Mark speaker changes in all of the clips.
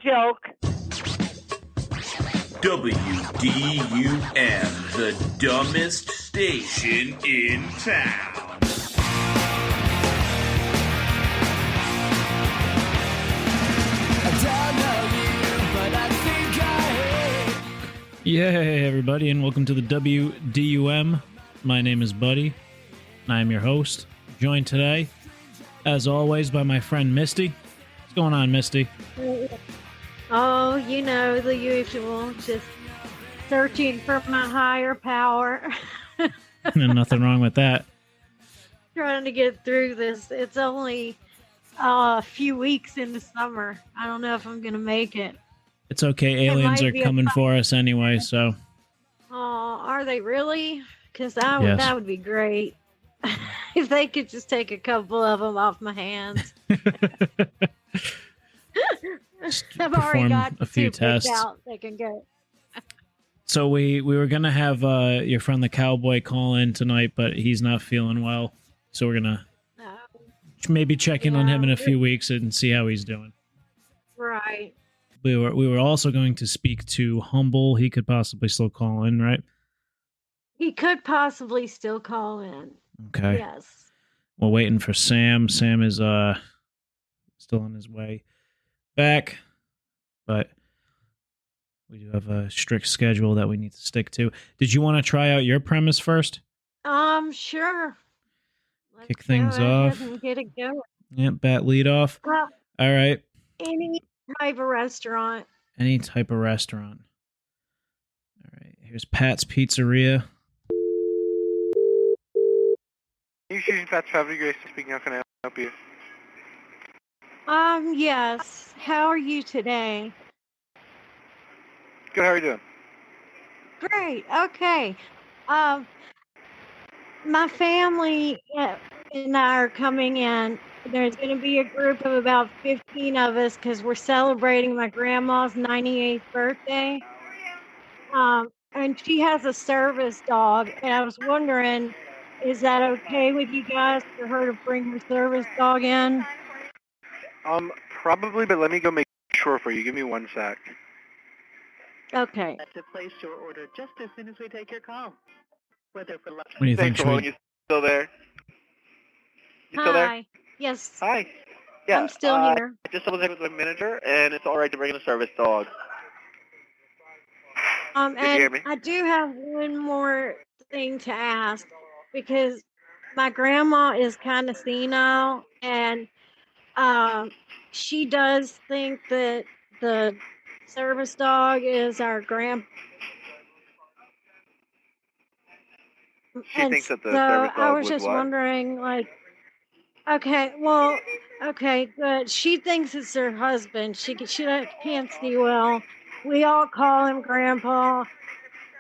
Speaker 1: joke.
Speaker 2: WDUM, the dumbest station in town.
Speaker 3: Yay, everybody, and welcome to the WDUM. My name is Buddy, and I am your host, joined today, as always, by my friend Misti. What's going on, Misti?
Speaker 1: Oh, you know, the usual, just searching for my higher power.
Speaker 3: Nothing wrong with that.
Speaker 1: Trying to get through this. It's only a few weeks into summer. I don't know if I'm going to make it.
Speaker 3: It's okay, aliens are coming for us anyway, so...
Speaker 1: Oh, are they really? Because that would be great. If they could just take a couple of them off my hands. I've already got
Speaker 3: a few tests
Speaker 1: out. They can go.
Speaker 3: So we were gonna have your friend the cowboy call in tonight, but he's not feeling well. So we're gonna maybe check in on him in a few weeks and see how he's doing.
Speaker 1: Right.
Speaker 3: We were also going to speak to Humble. He could possibly still call in, right?
Speaker 1: He could possibly still call in.
Speaker 3: Okay.
Speaker 1: Yes.
Speaker 3: We're waiting for Sam. Sam is still on his way back, but we do have a strict schedule that we need to stick to. Did you want to try out your premise first?
Speaker 1: Sure.
Speaker 3: Kick things off.
Speaker 1: And get it going.
Speaker 3: Yep, bat lead off. All right.
Speaker 1: Any type of restaurant.
Speaker 3: Any type of restaurant. All right. Here's Pat's Pizzeria.
Speaker 4: You shooting Pat's Travel Grace speaking. How can I help you?
Speaker 1: Yes. How are you today?
Speaker 4: Good. How are you doing?
Speaker 1: Great. Okay. My family and I are coming in. There's going to be a group of about 15 of us because we're celebrating my grandma's 98th birthday. And she has a service dog, and I was wondering, is that okay with you guys for her to bring her service dog in?
Speaker 4: Probably, but let me go make sure for you. Give me 1 sec.
Speaker 1: Okay.
Speaker 5: To place your order just as soon as we take your call. Whether for lunch.
Speaker 3: What do you think?
Speaker 4: You still there? You still there?
Speaker 1: Hi. Yes.
Speaker 4: Hi. Yeah.
Speaker 1: I'm still here.
Speaker 4: I just double checked with my manager, and it's all right to bring in a service dog.
Speaker 1: And
Speaker 4: you hear me?
Speaker 1: I do have one more thing to ask because my grandma is kind of senile, and she does think that the service dog is our grandpa.
Speaker 4: She thinks that the service dog
Speaker 1: I was
Speaker 4: would
Speaker 1: just
Speaker 4: what?
Speaker 1: wondering, like, okay, good. She thinks it's her husband. She can't see well. We all call him Grandpa.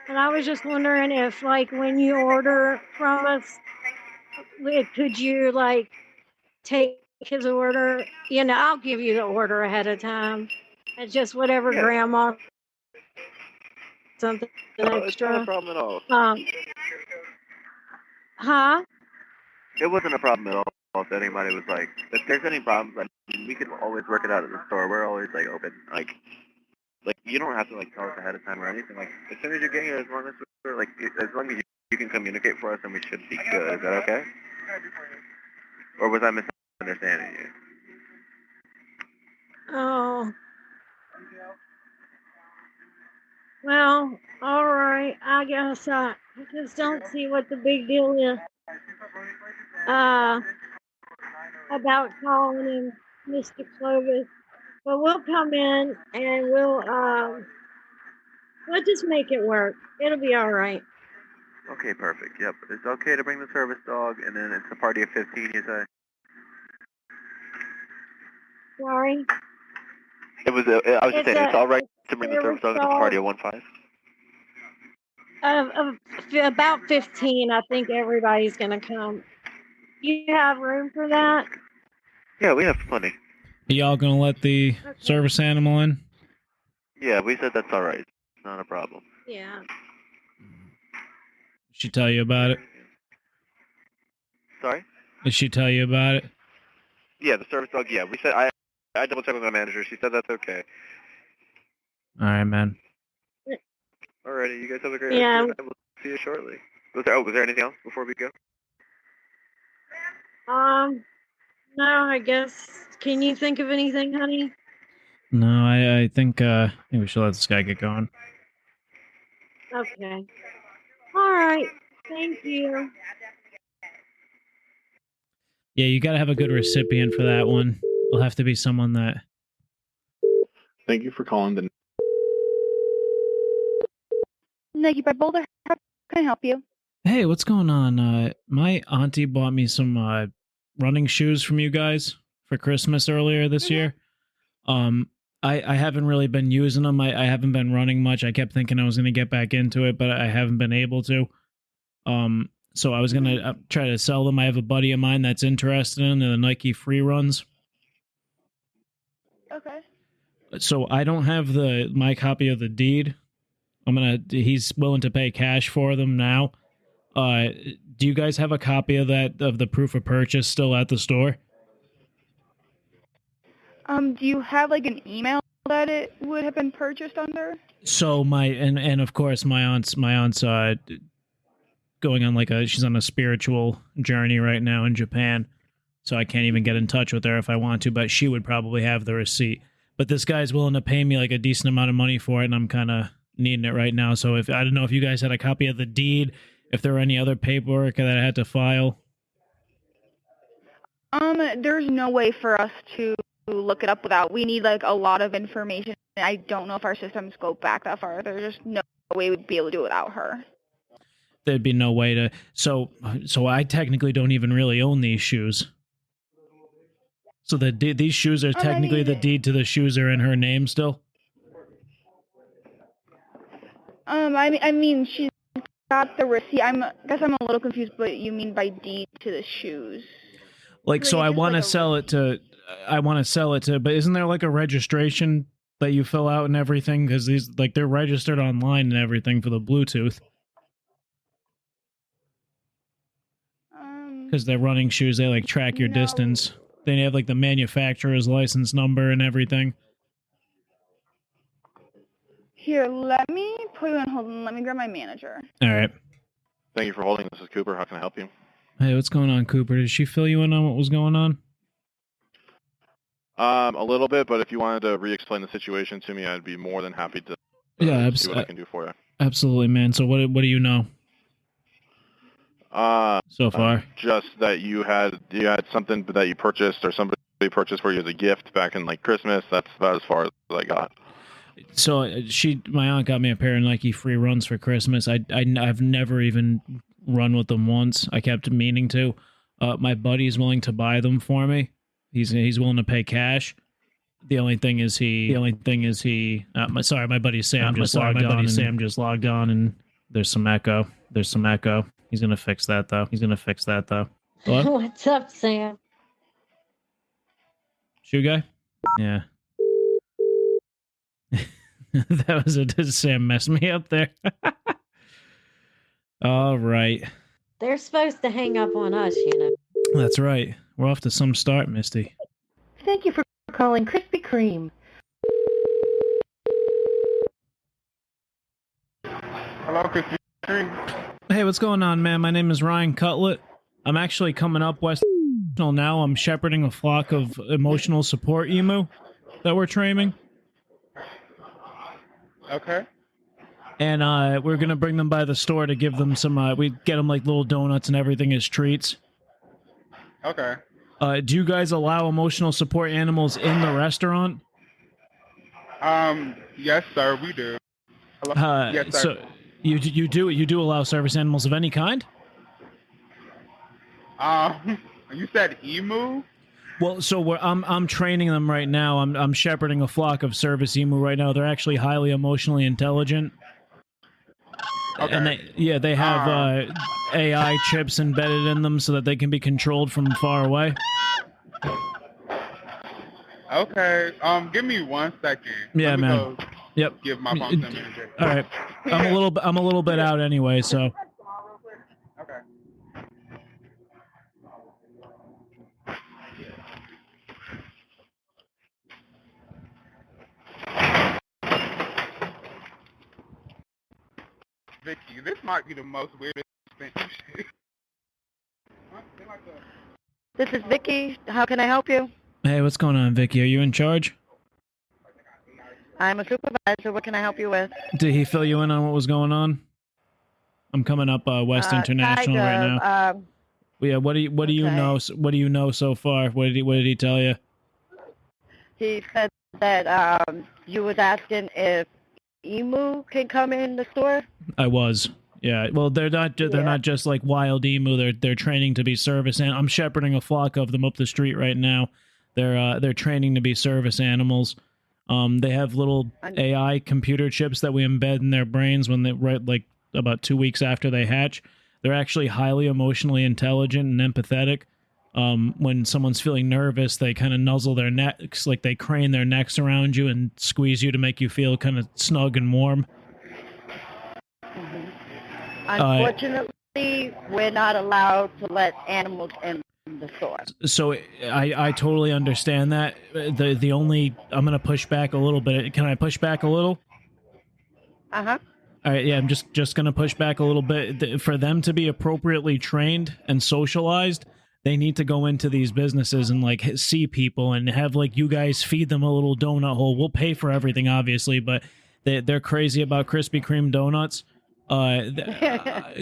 Speaker 1: And I was just wondering if, like, when you order from us, could you, like, take his order? You know, I'll give you the order ahead of time. And just whatever Grandma, something extra.
Speaker 4: It's not a problem at all.
Speaker 1: Huh?
Speaker 4: It wasn't a problem at all if anybody was like, if there's any problems, I mean, we can always work it out at the store. We're always, like, open. Like you don't have to, like, tell us ahead of time or anything. Like, as soon as you get here, as long as you can communicate for us, then we should be good. Is that okay? Or was I misunderstanding you?
Speaker 1: Oh. Well, all right. I guess I just don't see what the big deal is. About calling him Mr. Clovis. But we'll come in and we'll just make it work. It'll be all right.
Speaker 4: Okay, perfect. Yep. It's okay to bring the service dog, and then it's a party of 15, you say?
Speaker 1: Sorry?
Speaker 4: I was just saying, it's all right to bring the service dog, it's a party of 15?
Speaker 1: About 15, I think everybody's going to come. You have room for that?
Speaker 4: Yeah, we have plenty.
Speaker 3: Are y'all going to let the service animal in?
Speaker 4: Yeah, we said that's all right. It's not a problem.
Speaker 1: Yeah.
Speaker 3: Did she tell you about it?
Speaker 4: Sorry?
Speaker 3: Did she tell you about it?
Speaker 4: Yeah, the service dog, yeah. We said, I double checked with my manager. She said that's okay.
Speaker 3: All right, man.
Speaker 4: Alrighty, you guys have a great
Speaker 1: Yeah.
Speaker 4: rest of your night. We'll see you shortly. Was there anything else before we go?
Speaker 1: No, I guess. Can you think of anything, honey?
Speaker 3: No, I think we should let this guy get going.
Speaker 1: Okay. All right. Thank you.
Speaker 3: Yeah, you got to have a good recipient for that one. It'll have to be someone that.
Speaker 6: Thank you for calling the.
Speaker 7: Nikki by Boulder, how can I help you?
Speaker 3: Hey, what's going on? My auntie bought me some running shoes from you guys for Christmas earlier this year. I haven't really been using them. I haven't been running much. I kept thinking I was going to get back into it, but I haven't been able to. So I was going to try to sell them. I have a buddy of mine that's interested in the Nike free runs.
Speaker 7: Okay.
Speaker 3: So I don't have my copy of the deed. He's willing to pay cash for them now. Do you guys have a copy of the proof of purchase still at the store?
Speaker 7: Do you have like an email that it would have been purchased under?
Speaker 3: So and of course my aunt's going on she's on a spiritual journey right now in Japan. So I can't even get in touch with her if I want to, but she would probably have the receipt. But this guy's willing to pay me like a decent amount of money for it, and I'm kind of needing it right now. So I don't know if you guys had a copy of the deed, if there were any other paperwork that I had to file.
Speaker 7: There's no way for us to look it up without. We need like a lot of information. I don't know if our systems go back that far. There's just no way we'd be able to do it without her.
Speaker 3: There'd be no way to. So I technically don't even really own these shoes. So these shoes are technically the deed to the shoes are in her name still.
Speaker 7: I mean, she's got the receipt. I guess I'm a little confused. But you mean by deed to the shoes?
Speaker 3: So I want to sell it to. But isn't there like a registration that you fill out and everything? Because they're registered online and everything for the Bluetooth. Because they're running shoes, they track your distance. They have the manufacturer's license number and everything.
Speaker 7: Here, let me put you on hold and let me grab my manager.
Speaker 3: All right.
Speaker 6: Thank you for holding. This is Cooper. How can I help you?
Speaker 3: Hey, what's going on, Cooper? Did she fill you in on what was going on?
Speaker 6: A little bit, but if you wanted to re-explain the situation to me, I'd be more than happy to see what I can do for you.
Speaker 3: Absolutely, man. So what do you know? So far,
Speaker 6: just that you had something that you purchased or somebody purchased for you as a gift back in Christmas. That's about as far as I got.
Speaker 3: So my aunt got me a pair of Nike free runs for Christmas. I've never even run with them once. I kept meaning to. My buddy's willing to buy them for me. He's willing to pay cash. The only thing is my buddy Sam just logged on and there's some echo. He's gonna fix that though. Hello?
Speaker 1: What's up, Sam?
Speaker 3: Shoe guy? Yeah. Did Sam mess me up there? All right.
Speaker 1: They're supposed to hang up on us,
Speaker 3: That's right. We're off to some start, Misty.
Speaker 5: Thank you for calling Krispy Kreme.
Speaker 6: Hello, Krispy Kreme.
Speaker 3: Hey, what's going on, man? My name is Ryan Cutlet. I'm actually coming up west now. I'm shepherding a flock of emotional support emu that we're training.
Speaker 6: Okay.
Speaker 3: And we're going to bring them by the store to give them some, we get them little donuts and everything as treats.
Speaker 6: Okay.
Speaker 3: Do you guys allow emotional support animals in the restaurant?
Speaker 6: Yes, sir, we do. Hello?
Speaker 3: Yes, sir. So you do allow service animals of any kind?
Speaker 6: You said emu?
Speaker 3: Well, so I'm training them right now. I'm shepherding a flock of service emu right now. They're actually highly emotionally intelligent.
Speaker 6: Okay.
Speaker 3: And they have AI chips embedded in them so that they can be controlled from far away.
Speaker 6: Okay. Give me 1 second.
Speaker 3: Yeah,
Speaker 6: Let me
Speaker 3: man.
Speaker 6: go
Speaker 3: Yep.
Speaker 6: give my phone to the manager.
Speaker 3: All right. I'm a little bit out anyway, so.
Speaker 6: Okay.
Speaker 8: Vicky. This might be the most weirdest thing shit.
Speaker 5: This is Vicky. How can I help you?
Speaker 3: Hey, what's going on, Vicky? Are you in charge?
Speaker 5: I'm a supervisor. What can I help you with?
Speaker 3: Did he fill you in on what was going on? I'm coming up West International right now. Yeah, what do you know? What do you know so far? What did he tell you?
Speaker 5: He said that you was asking if emu can come in the store.
Speaker 3: I was. Yeah. Well, they're not just like wild emu. They're training to be service, and I'm shepherding a flock of them up the street right now. They're training to be service animals. They have little AI computer chips that we embed in their brains when they like about 2 weeks after they hatch. They're actually highly emotionally intelligent and empathetic. When someone's feeling nervous, they kind of nuzzle their necks, like they crane their necks around you and squeeze you to make you feel kind of snug and warm.
Speaker 5: Unfortunately, we're not allowed to let animals in the store.
Speaker 3: So I totally understand that. The only I'm gonna push back a little bit. Can I push back a little?
Speaker 5: Uh-huh.
Speaker 3: All right, yeah, I'm just gonna push back a little bit. For them to be appropriately trained and socialized, they need to go into these businesses and like see people and have like you guys feed them a little donut hole. We'll pay for everything, obviously, but they're crazy about Krispy Kreme donuts.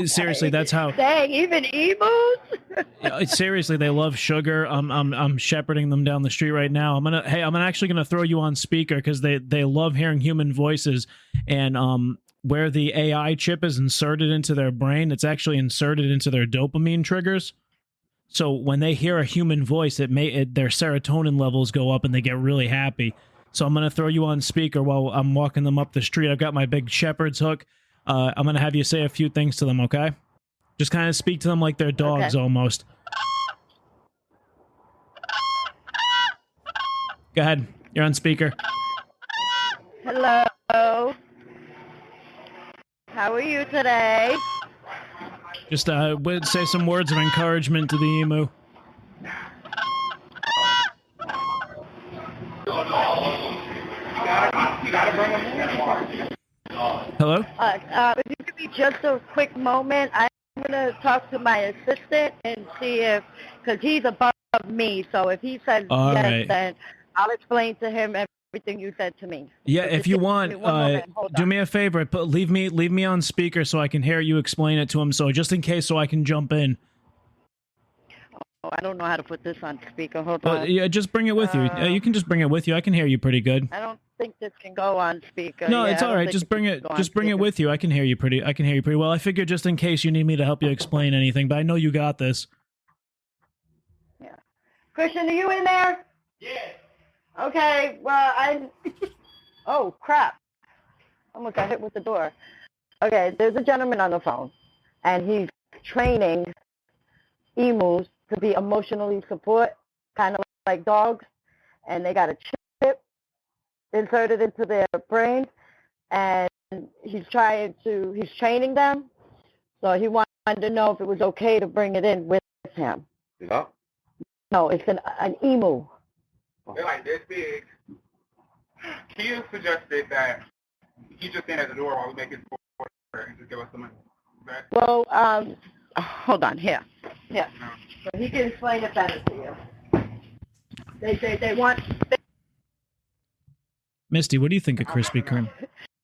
Speaker 3: Seriously, that's how.
Speaker 5: Dang, even emus.
Speaker 3: Seriously, they love sugar. I'm shepherding them down the street right now. I'm actually gonna throw you on speaker because they love hearing human voices, and where the AI chip is inserted into their brain, it's actually inserted into their dopamine triggers. So when they hear a human voice, their serotonin levels go up and they get really happy. So I'm gonna throw you on speaker while I'm walking them up the street. I've got my big shepherd's hook. I'm going to have you say a few things to them, okay? Just kind of speak to them like they're dogs, almost. Go ahead. You're on speaker.
Speaker 5: Hello. How are you today?
Speaker 3: Just say some words of encouragement to the emu. Hello?
Speaker 5: If you give me just a quick moment, I'm going to talk to my assistant and see if, because he's above me, so if he says
Speaker 3: All
Speaker 5: yes,
Speaker 3: right.
Speaker 5: then I'll explain to him everything you said to me.
Speaker 3: Yeah,
Speaker 5: So
Speaker 3: if
Speaker 5: just
Speaker 3: you
Speaker 5: give me
Speaker 3: want,
Speaker 5: one moment. Hold
Speaker 3: do
Speaker 5: on.
Speaker 3: me a favor, leave me on speaker so I can hear you explain it to him, so just in case so I can jump in.
Speaker 5: Oh, I don't know how to put this on speaker. Hold on.
Speaker 3: Yeah, just bring it with you. You can just bring it with you. I can hear you pretty good.
Speaker 5: I don't think this can go on speaker.
Speaker 3: No,
Speaker 5: Yeah,
Speaker 3: it's
Speaker 5: I
Speaker 3: all
Speaker 5: don't
Speaker 3: right.
Speaker 5: think
Speaker 3: Just bring
Speaker 5: can
Speaker 3: it.
Speaker 5: go on
Speaker 3: Just bring it
Speaker 5: speaker.
Speaker 3: with you. I can hear you pretty well. I figured just in case you need me to help you explain anything, but I know you got this.
Speaker 5: Yeah. Christian, are you in there? Yeah. Okay. Well, Oh crap! Almost got hit with the door. Okay, there's a gentleman on the phone, and he's training emus to be emotionally support, kind of like dogs, and they got a chip inserted into their brain, and he's training them, so he wanted to know if it was okay to bring it in with him.
Speaker 4: Yeah.
Speaker 5: No, it's an emu.
Speaker 8: They're like this big. He suggested that he just stand at the door while we make his order and just give us the money. Okay?
Speaker 5: Well, hold on, here. So he can explain it better to you. They want...
Speaker 3: Misty, what do you think of Krispy Kreme?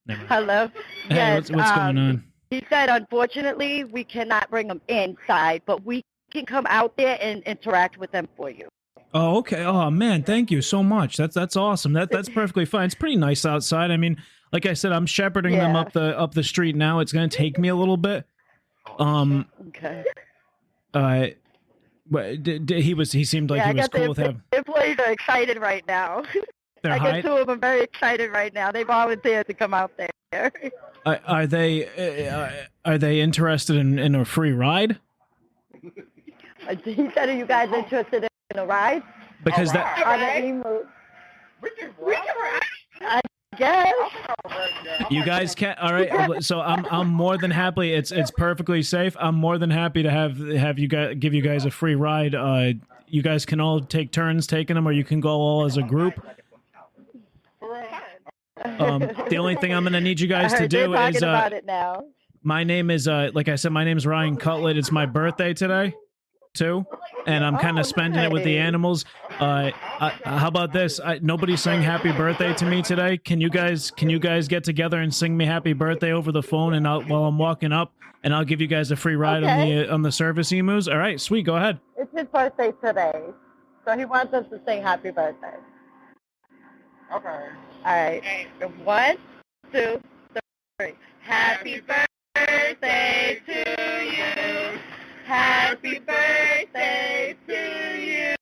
Speaker 3: Never mind.
Speaker 5: Hello?
Speaker 3: Hey,
Speaker 5: Yes,
Speaker 3: what's going on?
Speaker 5: He said, unfortunately, we cannot bring them inside, but we can come out there and interact with them for you.
Speaker 3: Oh, okay. Oh man, thank you so much. That's awesome. That's perfectly fine. It's pretty nice outside. I mean, like I said, I'm shepherding them up the street now. It's gonna take me a little bit.
Speaker 5: Okay.
Speaker 3: But he seemed like he was cool with him.
Speaker 5: The employees are excited right now. I guess two of them are very excited right now. They volunteered to come out there.
Speaker 3: Are they interested in a free ride?
Speaker 5: He said, are you guys interested in a ride?
Speaker 3: Because that
Speaker 5: On the emu. We can ride. I guess.
Speaker 3: you guys can. All right. So I'm more than happy. It's perfectly safe. I'm more than happy to have you guys give you guys a free ride. You guys can all take turns taking them, or you can go all as a group. The only thing I'm going to need you guys to do is
Speaker 5: about it now.
Speaker 3: My name is, like I said, my name is Ryan Cutlet. It's my birthday today, too, and I'm kind of spending it with the animals. How about this? Nobody sang happy birthday to me today. Can you guys get together and sing me happy birthday over the phone, and while I'm walking up, and I'll give you guys a free ride on the service emus. All right, sweet. Go ahead.
Speaker 5: It's his birthday today, so he wants us to sing happy birthday.
Speaker 8: Okay.
Speaker 5: All right. 1, 2, 3. Happy birthday to you. Happy birthday to you.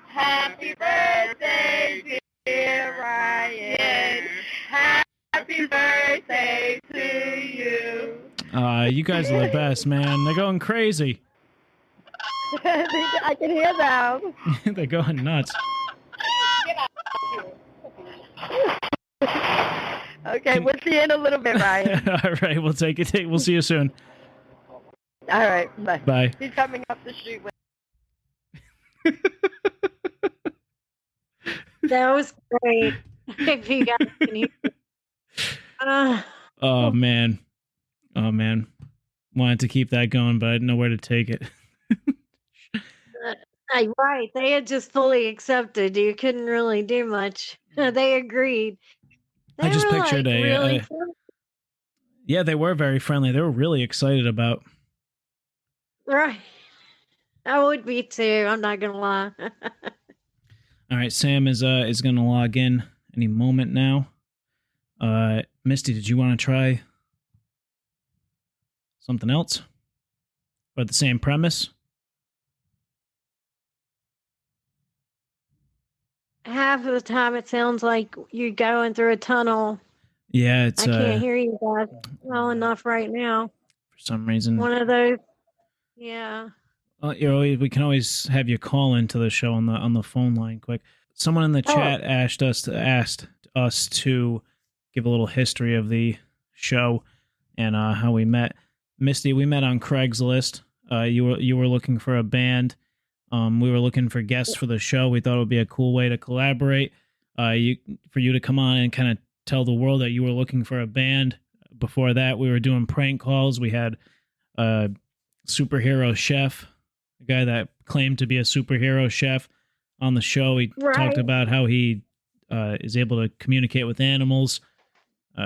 Speaker 5: Happy birthday, dear Ryan. Happy birthday to you.
Speaker 3: You guys are the best, man. They're going crazy.
Speaker 5: I can hear them.
Speaker 3: They're going nuts.
Speaker 5: Okay, we'll see you in a little bit, Ryan.
Speaker 3: All right, we'll take it. We'll see you soon.
Speaker 5: All right, bye.
Speaker 3: Bye.
Speaker 5: He's coming up the street with.
Speaker 1: That was great. If you guys can hear.
Speaker 3: Oh man. Wanted to keep that going, but I didn't know where to take it.
Speaker 1: Right. They had just fully accepted. You couldn't really do much. They agreed.
Speaker 3: I just pictured
Speaker 1: really
Speaker 3: yeah, they were very friendly. They were really excited about.
Speaker 1: Right. I would be too. I'm not gonna lie.
Speaker 3: All right, Sam is going to log in any moment now. Misti, did you want to try something else? Or the same premise?
Speaker 1: Half of the time it sounds like you're going through a tunnel.
Speaker 3: Yeah, it's
Speaker 1: I can't hear you guys well enough right now.
Speaker 3: For some reason.
Speaker 1: One of those. Yeah.
Speaker 3: We can always have you call into the show on the phone line quick. Someone in the chat asked us to give a little history of the show and how we met. Misti, we met on Craigslist. You were looking for a band. We were looking for guests for the show. We thought it would be a cool way to collaborate. For you to come on and kind of tell the world that you were looking for a band. Before that, we were doing prank calls. We had a superhero chef, a guy that claimed to be a superhero chef, on the show. He talked about how he is able to communicate with animals.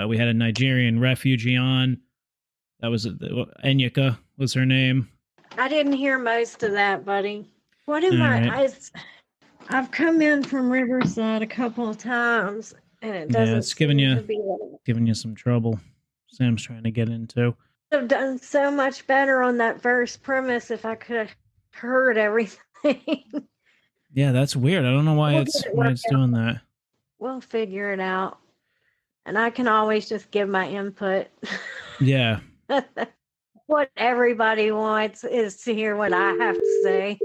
Speaker 3: We had a Nigerian refugee on. That was Enyika was her name.
Speaker 1: I didn't hear most of that, buddy. What am I've come in from Riverside a couple of times, and it doesn't
Speaker 3: it's giving
Speaker 1: you
Speaker 3: some trouble. Sam's trying to get into.
Speaker 1: I've done so much better on that first premise if I could have heard everything.
Speaker 3: Yeah, that's weird. I don't know why it's doing that.
Speaker 1: We'll figure it out. And I can always just give my input.
Speaker 3: Yeah.
Speaker 1: What everybody wants is to hear what I have to say.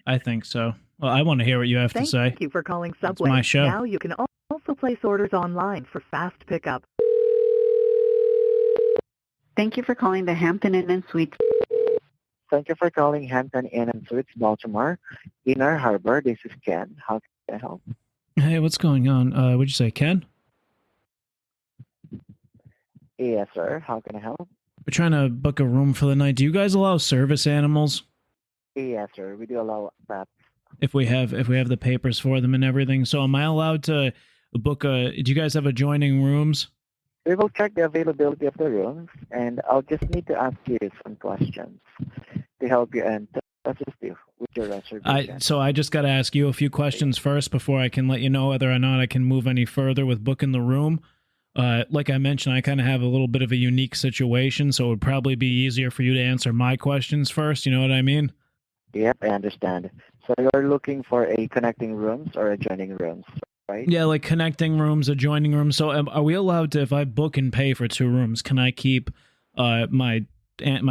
Speaker 3: I think so. Well, I want to hear what you have to say.
Speaker 9: Thank you for calling Subway.
Speaker 3: It's my show.
Speaker 9: Now you can also place orders online for fast pickup.
Speaker 10: Thank you for calling the Hampton Inn & Suites.
Speaker 11: Thank you for calling Hampton Inn & Suites, Baltimore. Inner Harbor, this is Ken. How can I help?
Speaker 3: Hey, what's going on? What'd you say, Ken?
Speaker 11: Yes, sir. How can I help?
Speaker 3: We're trying to book a room for the night. Do you guys allow service animals?
Speaker 11: Yes, sir. We do allow that.
Speaker 3: If we have the papers for them and everything. So am I allowed to book do you guys have adjoining rooms?
Speaker 11: We will check the availability of the rooms, and I'll just need to ask you some questions to help you and assist you with your reservation.
Speaker 3: So I just got to ask you a few questions first before I can let you know whether or not I can move any further with booking the room. Like I mentioned, I kind of have a little bit of a unique situation, so it would probably be easier for you to answer my questions first. You know what I mean?
Speaker 11: Yep, I understand. So you're looking for a connecting rooms or adjoining rooms, right?
Speaker 3: Yeah, like connecting rooms, adjoining rooms. So are we allowed to, if I book and pay for 2 rooms, can I keep my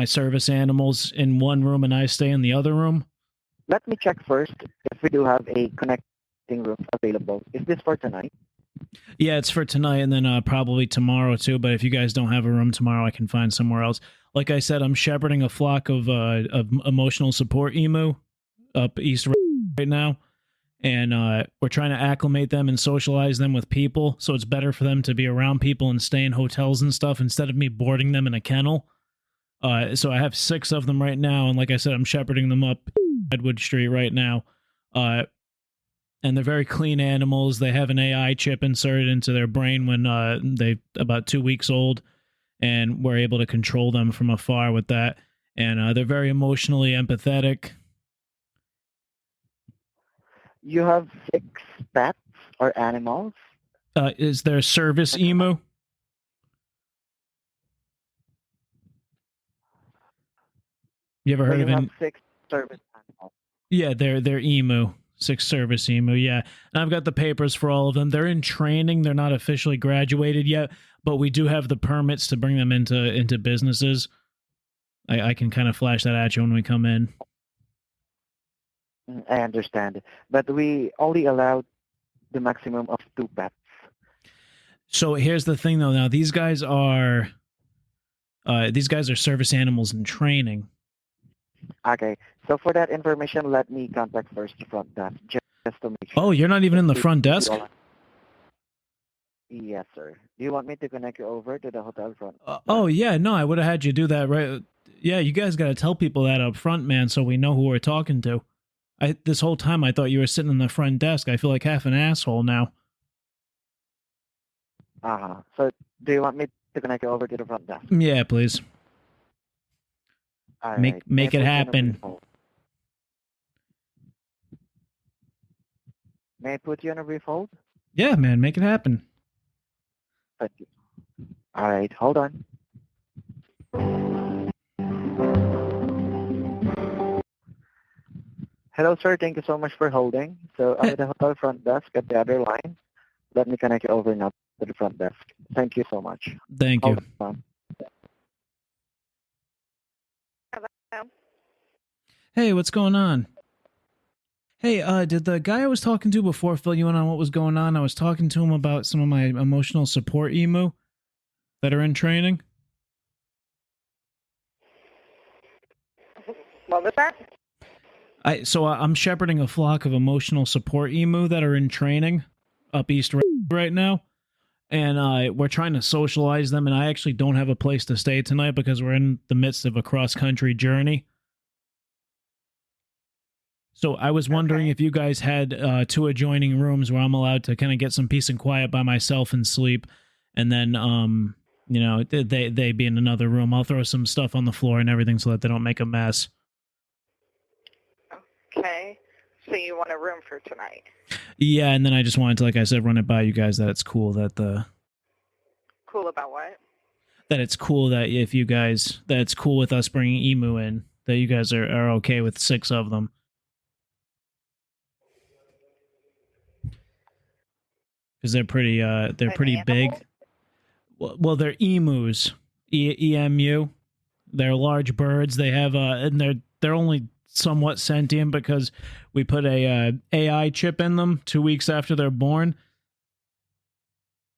Speaker 3: service animals in one room and I stay in the other room?
Speaker 11: Let me check first if we do have a connecting room available. Is this for tonight?
Speaker 3: Yeah, it's for tonight and then probably tomorrow too. But if you guys don't have a room tomorrow, I can find somewhere else. Like I said, I'm shepherding a flock of emotional support emu up east right now, and we're trying to acclimate them and socialize them with people, so it's better for them to be around people and stay in hotels and stuff instead of me boarding them in a kennel. So I have 6 of them right now, and like I said, I'm shepherding them up Edward Street right now. And they're very clean animals. They have an AI chip inserted into their brain when they're about 2 weeks old, and we're able to control them from afar with that. And they're very emotionally empathetic.
Speaker 11: You have 6 pets or animals?
Speaker 3: Is there a service emu? You ever
Speaker 11: So
Speaker 3: heard
Speaker 11: you
Speaker 3: of
Speaker 11: have
Speaker 3: an...
Speaker 11: 6 service animals.
Speaker 3: Yeah, they're emu. 6 service emu, yeah. And I've got the papers for all of them. They're in training. They're not officially graduated yet, but we do have the permits to bring them into businesses. I can kind of flash that at you when we come in.
Speaker 11: I understand. But we only allow the maximum of 2 pets.
Speaker 3: So here's the thing, though. Now, these guys are service animals in training.
Speaker 11: Okay. So for that information, let me contact first the front desk just to make sure.
Speaker 3: Oh, you're not even in the front desk?
Speaker 11: Yes, sir. Do you want me to connect you over to the hotel front?
Speaker 3: Oh, yeah. No, I would have had you do that, right? Yeah, you guys got to tell people that up front, man, so we know who we're talking to. This whole time I thought you were sitting in the front desk. I feel like half an asshole now.
Speaker 11: Uh-huh. So do you want me to connect you over to the front desk?
Speaker 3: Yeah, please.
Speaker 11: All
Speaker 3: make
Speaker 11: right.
Speaker 3: make it happen.
Speaker 11: May I put you on a brief hold?
Speaker 3: Yeah, man, make it happen.
Speaker 11: Thank you. All right, hold on. Hello, sir. Thank you so much for holding. So I'm at the hotel front desk at the other line. Let me connect you over now to the front desk. Thank you so much.
Speaker 3: Thank you.
Speaker 11: Hold on.
Speaker 7: Hello.
Speaker 3: Hey, what's going on? Hey, did the guy I was talking to before fill you in on what was going on? I was talking to him about some of my emotional support emu that are in training.
Speaker 7: What was that?
Speaker 3: I'm shepherding a flock of emotional support emu that are in training up east right now. And we're trying to socialize them, and I actually don't have a place to stay tonight because we're in the midst of a cross-country journey. So I was wondering if you guys had 2 adjoining rooms where I'm allowed to kind of get some peace and quiet by myself and sleep, and then, you know, they be in another room. I'll throw some stuff on the floor and everything so that they don't make a mess.
Speaker 12: Okay. So you want a room for tonight?
Speaker 3: Yeah, and then I just wanted to, like I said, run it by you guys that it's cool that the...
Speaker 12: Cool about what?
Speaker 3: That it's cool that if you guys... That it's cool with us bringing emu in. That you guys are okay with 6 of them. Because they're pretty big. Well, they're emus. EMU. They're large birds. They have and they're only somewhat sentient because we put a AI chip in them 2 weeks after they're born,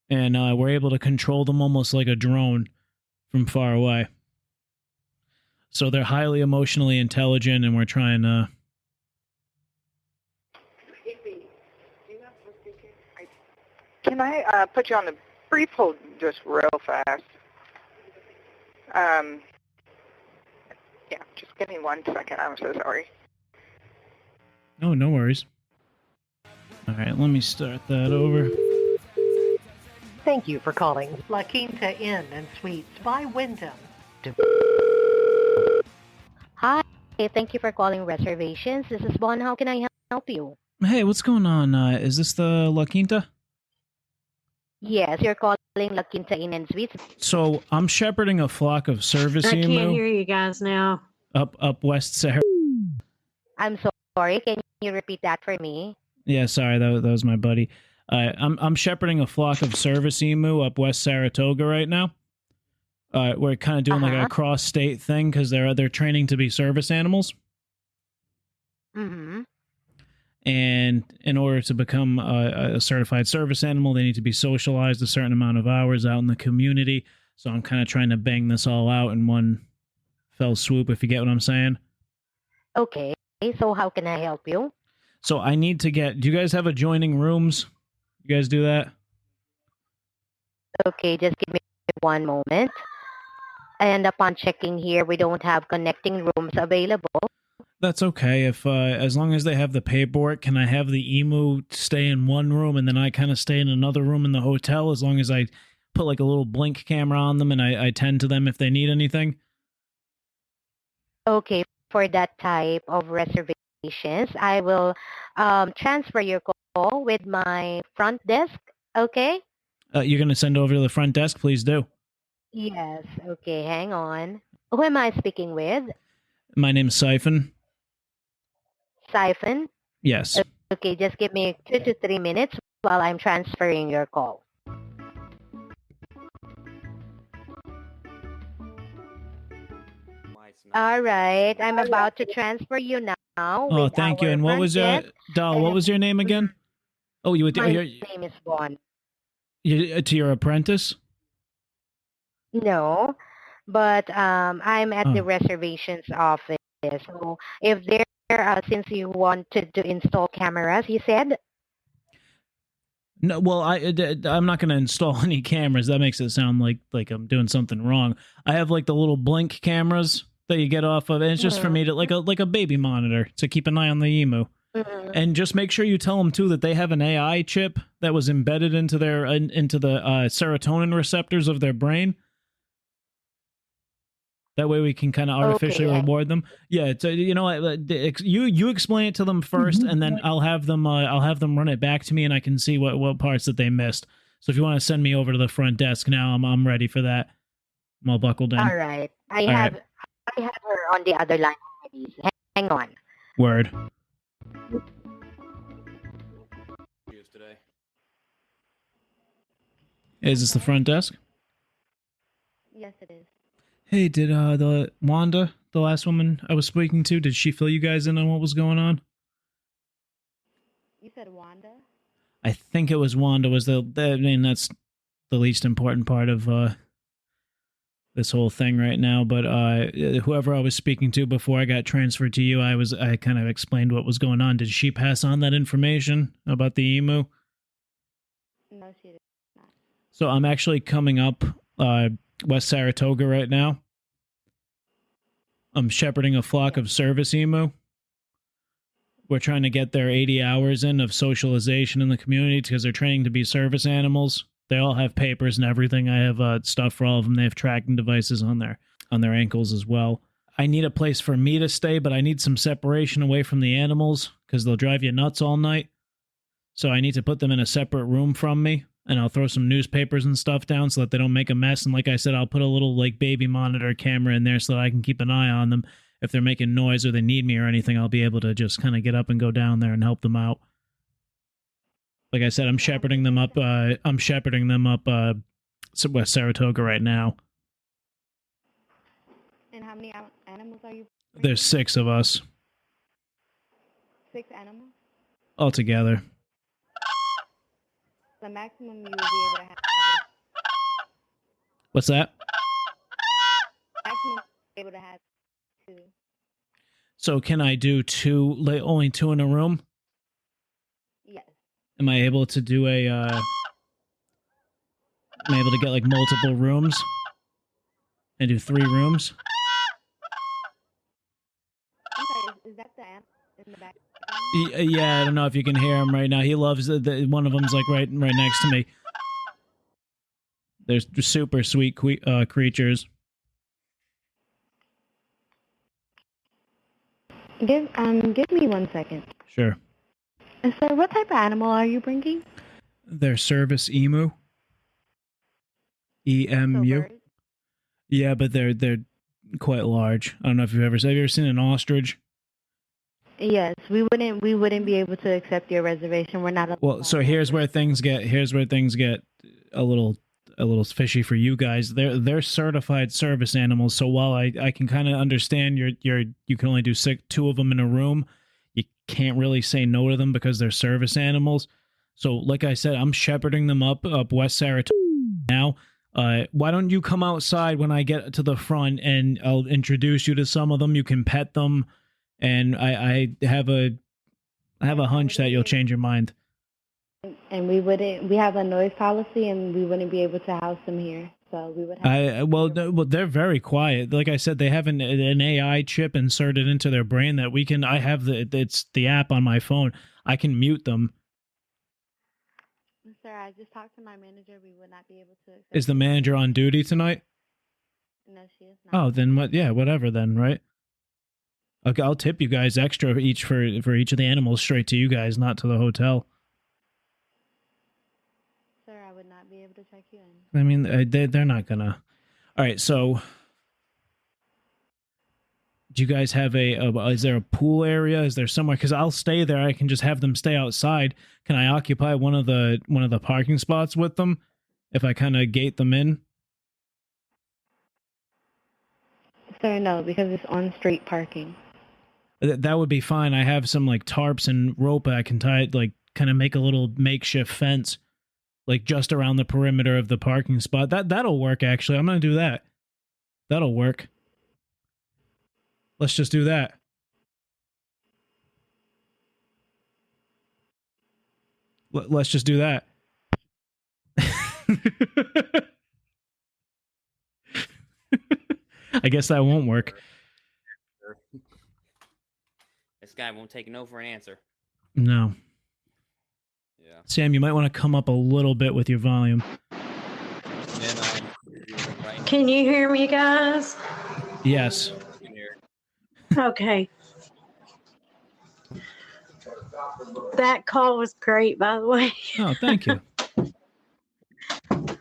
Speaker 3: and we're able to control them almost like a drone from far away. So they're highly emotionally intelligent, and we're trying to.
Speaker 12: Can I put you on the brief hold just real fast? Yeah, just give me 1 second. I'm so sorry.
Speaker 3: Oh, no worries. All right, let me start that over.
Speaker 13: Thank you for calling La Quinta Inn and Suites by Wyndham.
Speaker 14: Hi, thank you for calling reservations. This is Bon. How can I help you?
Speaker 3: Hey, what's going on? Is this the La Quinta?
Speaker 14: Yes, you're calling La Quinta Inn and Suites.
Speaker 3: So I'm shepherding a flock of service
Speaker 1: I
Speaker 3: emu.
Speaker 1: can't hear you guys now.
Speaker 3: Up West Sahara.
Speaker 14: I'm sorry. Can you repeat that for me?
Speaker 3: Yeah, sorry, that was my buddy. I'm shepherding a flock of service emu up West Saratoga right now. We're kind of doing like a cross-state thing because they're training to be service animals.
Speaker 14: Mm-hmm.
Speaker 3: And in order to become a certified service animal, they need to be socialized a certain amount of hours out in the community. So I'm kind of trying to bang this all out in one fell swoop, if you get what I'm saying.
Speaker 14: Okay, so how can I help you?
Speaker 3: So I need to get. Do you guys have adjoining rooms? You guys do that?
Speaker 14: Okay, just give me one moment. And upon checking here, we don't have connecting rooms available.
Speaker 3: That's okay. If as long as they have the paperwork, can I have the emu stay in one room and then I kind of stay in another room in the hotel? As long as I put like a little blink camera on them and I tend to them if they need anything.
Speaker 14: Okay, for that type of reservations, I will transfer your call with my front desk. Okay?
Speaker 3: You're gonna send over to the front desk, please do.
Speaker 14: Yes. Okay, hang on. Who am I speaking with?
Speaker 3: My name's Siphon.
Speaker 14: Siphon?
Speaker 3: Yes.
Speaker 14: Okay, just give me 2 to 3 minutes while I'm transferring your call. All right, I'm about to transfer you now.
Speaker 3: Oh,
Speaker 14: with
Speaker 3: thank you.
Speaker 14: our
Speaker 3: And what
Speaker 14: front
Speaker 3: was your
Speaker 14: desk.
Speaker 3: doll? What was your name again? Oh, you
Speaker 14: My name is Vaughn.
Speaker 3: to your apprentice?
Speaker 14: No, but I'm at the
Speaker 3: Oh.
Speaker 14: reservations office. So if there, since you wanted to install cameras, you said?
Speaker 3: No, well, I'm not going to install any cameras. That makes it sound like I'm doing something wrong. I have like the little blink cameras that you get off of, and it's just for me to like a baby monitor to keep an eye on the emu. And just make sure you tell them too that they have an AI chip that was embedded into their into the serotonin receptors of their brain. That way we can kind of artificially reward them. Yeah, it's, you know what? You explain it to them first, and then I'll have them run it back to me, and I can see what parts that they missed. So if you want to send me over to the front desk now, I'm ready for that. I'm all buckled in.
Speaker 14: All right. I have her on the other line already. Hang on.
Speaker 3: Word. Is this the front desk?
Speaker 14: Yes, it is.
Speaker 3: Hey, did the Wanda, the last woman I was speaking to, did she fill you guys in on what was going on?
Speaker 7: You said Wanda?
Speaker 3: I think it was Wanda. I mean, that's the least important part of this whole thing right now. But whoever I was speaking to before I got transferred to you, I kind of explained what was going on. Did she pass on that information about the emu?
Speaker 7: No, she did not.
Speaker 3: So I'm actually coming up West Saratoga right now. I'm shepherding a flock of service emu. We're trying to get their 80 hours in of socialization in the community because they're training to be service animals. They all have papers and everything. I have stuff for all of them. They have tracking devices on their ankles as well. I need a place for me to stay, but I need some separation away from the animals because they'll drive you nuts all night. So I need to put them in a separate room from me, and I'll throw some newspapers and stuff down so that they don't make a mess. And like I said, I'll put a little like baby monitor camera in there so that I can keep an eye on them. If they're making noise or they need me or anything, I'll be able to just kind of get up and go down there and help them out. Like I said, I'm shepherding them up West Saratoga right now.
Speaker 7: And how many animals are you?
Speaker 3: There's 6 of us
Speaker 7: 6 animals?
Speaker 3: altogether.
Speaker 7: The maximum you will be able to have.
Speaker 3: What's that?
Speaker 7: Maximum you'll be able to have 2.
Speaker 3: So can I do 2, like only 2 in a room?
Speaker 7: Yes.
Speaker 3: Am I able to do am I able to get like multiple rooms and do 3 rooms?
Speaker 7: I'm sorry, is that the animal in the back?
Speaker 3: Yeah, I don't know if you can hear him right now. He loves one of them's like right next to me. They're super sweet creatures.
Speaker 7: Give me 1 second.
Speaker 3: Sure.
Speaker 7: So what type of animal are you bringing?
Speaker 3: They're service emu. EMU. Yeah, but they're quite large. I don't know if have you ever seen an ostrich?
Speaker 7: Yes, we wouldn't be able to accept your reservation. We're not.
Speaker 3: Well, so here's where things get a little fishy for you guys. They're certified service animals. So while I can kind of understand you can only do 2 of them in a room, you can't really say no to them because they're service animals. So like I said, I'm shepherding them up West Saratoga now. Why don't you come outside when I get to the front and I'll introduce you to some of them. You can pet them. And I have I have a hunch that you'll change your mind.
Speaker 15: And we have a noise policy, and we wouldn't be able to house them here. So we would have
Speaker 3: Well, they're very quiet. Like I said, they have an AI chip inserted into their brain that we can. I have it's the app on my phone. I can mute them.
Speaker 15: Sir, I just talked to my manager. We would not be able to.
Speaker 3: Is the manager on duty tonight?
Speaker 15: No, she is not.
Speaker 3: Oh, then what? Yeah, whatever. Then, right? Okay, I'll tip you guys extra each for each of the animals straight to you guys, not to the hotel.
Speaker 15: Sir, I would not be able to check you in.
Speaker 3: I mean, they're not gonna. All right, so do you guys have is there a pool area? Is there somewhere? Because I'll stay there. I can just have them stay outside. Can I occupy one of the parking spots with them if I kind of gate them in?
Speaker 15: Sir, no, because it's on street parking.
Speaker 3: That would be fine. I have some like tarps and rope I can tie it, like kind of make a little makeshift fence, like just around the perimeter of the parking spot. That'll work actually. I'm gonna do that. That'll work. Let's just do that. Let's just do that. I guess that won't work.
Speaker 16: This guy won't take no for an answer.
Speaker 3: No.
Speaker 16: Yeah.
Speaker 3: Sam, you might want to come up a little bit with your volume.
Speaker 1: Can you hear me, guys?
Speaker 3: Yes.
Speaker 1: Okay. That call was great, by the way.
Speaker 3: Oh, thank you.
Speaker 16: Can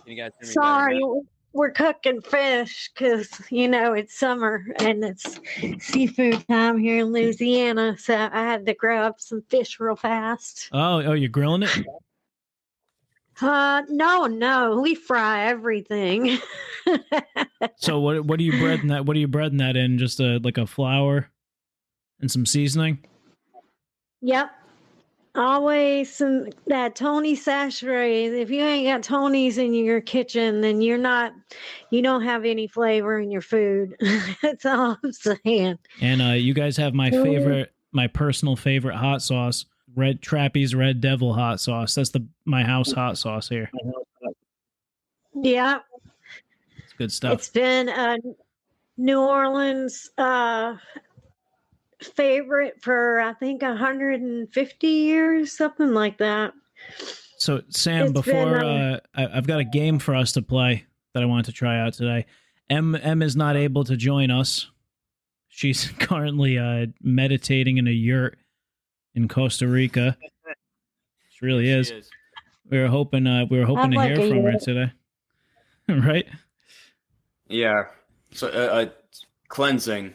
Speaker 16: you guys hear me
Speaker 1: Sorry,
Speaker 16: better now?
Speaker 1: we're cooking fish because, it's summer and it's seafood time here in Louisiana. So I had to grab some fish real fast.
Speaker 3: Oh, you're grilling it?
Speaker 1: No, we fry everything.
Speaker 3: So what are you breading that? What are you breading that in? Just like a flour and some seasoning?
Speaker 1: Yep. Always that Tony sachet. If you ain't got Tony's in your kitchen, then you don't have any flavor in your food. That's all I'm saying.
Speaker 3: And you guys have my personal favorite hot sauce, Red Trappy's Red Devil hot sauce. That's my house hot sauce here.
Speaker 1: Yeah.
Speaker 3: It's good stuff.
Speaker 1: It's been New Orleans favorite for I think 150 years, something like that.
Speaker 3: So Sam,
Speaker 1: It's
Speaker 3: before
Speaker 1: been,
Speaker 3: I've got a game for us to play that I wanted to try out today. M is not able to join us. She's currently meditating in a yurt in Costa Rica. She really is. We were hoping to hear from her today. Right?
Speaker 16: Yeah. So cleansing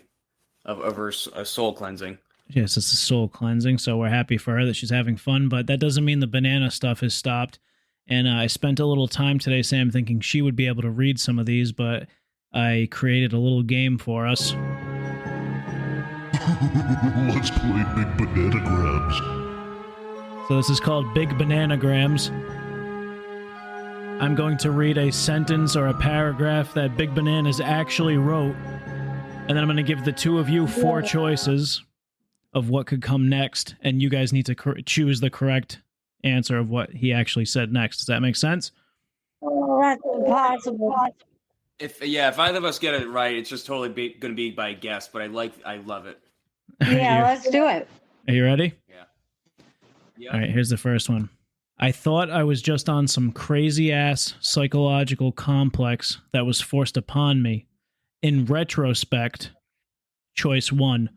Speaker 16: of her soul cleansing.
Speaker 3: Yes, it's a soul cleansing, so we're happy for her that she's having fun, but that doesn't mean the banana stuff has stopped. And I spent a little time today, Sam, thinking she would be able to read some of these, but I created a little game for us.
Speaker 17: Let's play Big Bananagrams.
Speaker 3: So this is called Big Bananagrams. I'm going to read a sentence or a paragraph that Big Bananas actually wrote, and then I'm going to give the two of you 4 choices of what could come next, and you guys need to choose the correct answer of what he actually said next. Does that make sense?
Speaker 1: Oh, that's impossible.
Speaker 16: If either of us get it right, it's just totally going to be by guess. But I love it.
Speaker 1: Yeah, let's do it.
Speaker 3: Are you ready?
Speaker 16: Yeah.
Speaker 3: All right, here's the first one. I thought I was just on some crazy-ass psychological complex that was forced upon me. In retrospect, choice 1.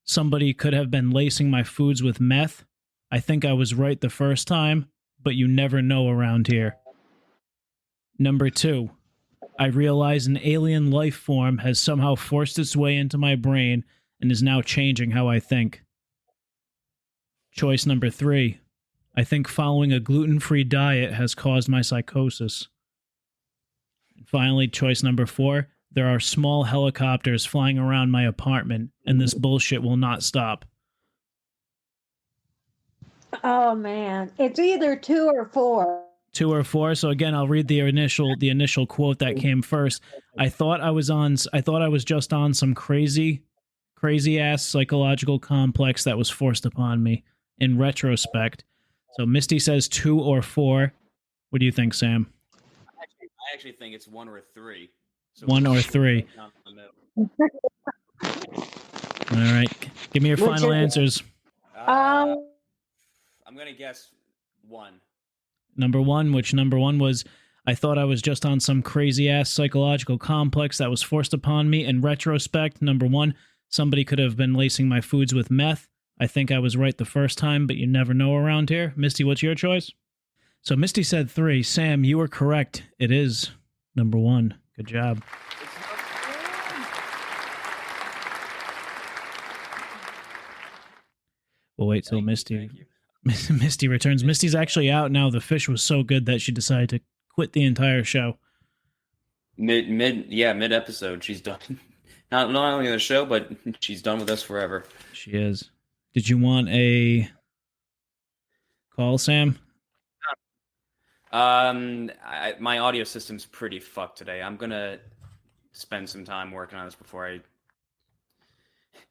Speaker 3: Somebody could have been lacing my foods with meth. I think I was right the first time, but you never know around here. Number 2. I realize an alien life form has somehow forced its way into my brain and is now changing how I think. Choice number 3. I think following a gluten-free diet has caused my psychosis. And finally, choice number 4. There are small helicopters flying around my apartment, and this bullshit will not stop.
Speaker 1: Oh man, it's either 2 or 4.
Speaker 3: 2 or 4. So again, I'll read the initial quote that came first. I thought I was just on some crazy crazy ass psychological complex that was forced upon me in retrospect. So Misty says 2 or 4. What do you think, Sam?
Speaker 16: I actually think it's 1 or 3. So
Speaker 3: 1 or 3. All right. Give me your final answers.
Speaker 16: I'm going to guess 1.
Speaker 3: Number 1, which number 1 was, I thought I was just on some crazy-ass psychological complex that was forced upon me. In retrospect, number 1, somebody could have been lacing my foods with meth. I think I was right the first time, but you never know around here. Misty, what's your choice? So Misty said 3. Sam, you were correct. It is number 1. Good job. We'll wait till Misty returns. Misty's actually out now. The fish was so good that she decided to quit the entire show.
Speaker 16: Mid episode, she's done. Not only the show, but she's done with us forever.
Speaker 3: She is. Did you want a call, Sam?
Speaker 16: My audio system's pretty fucked today. I'm gonna spend some time working on this before I.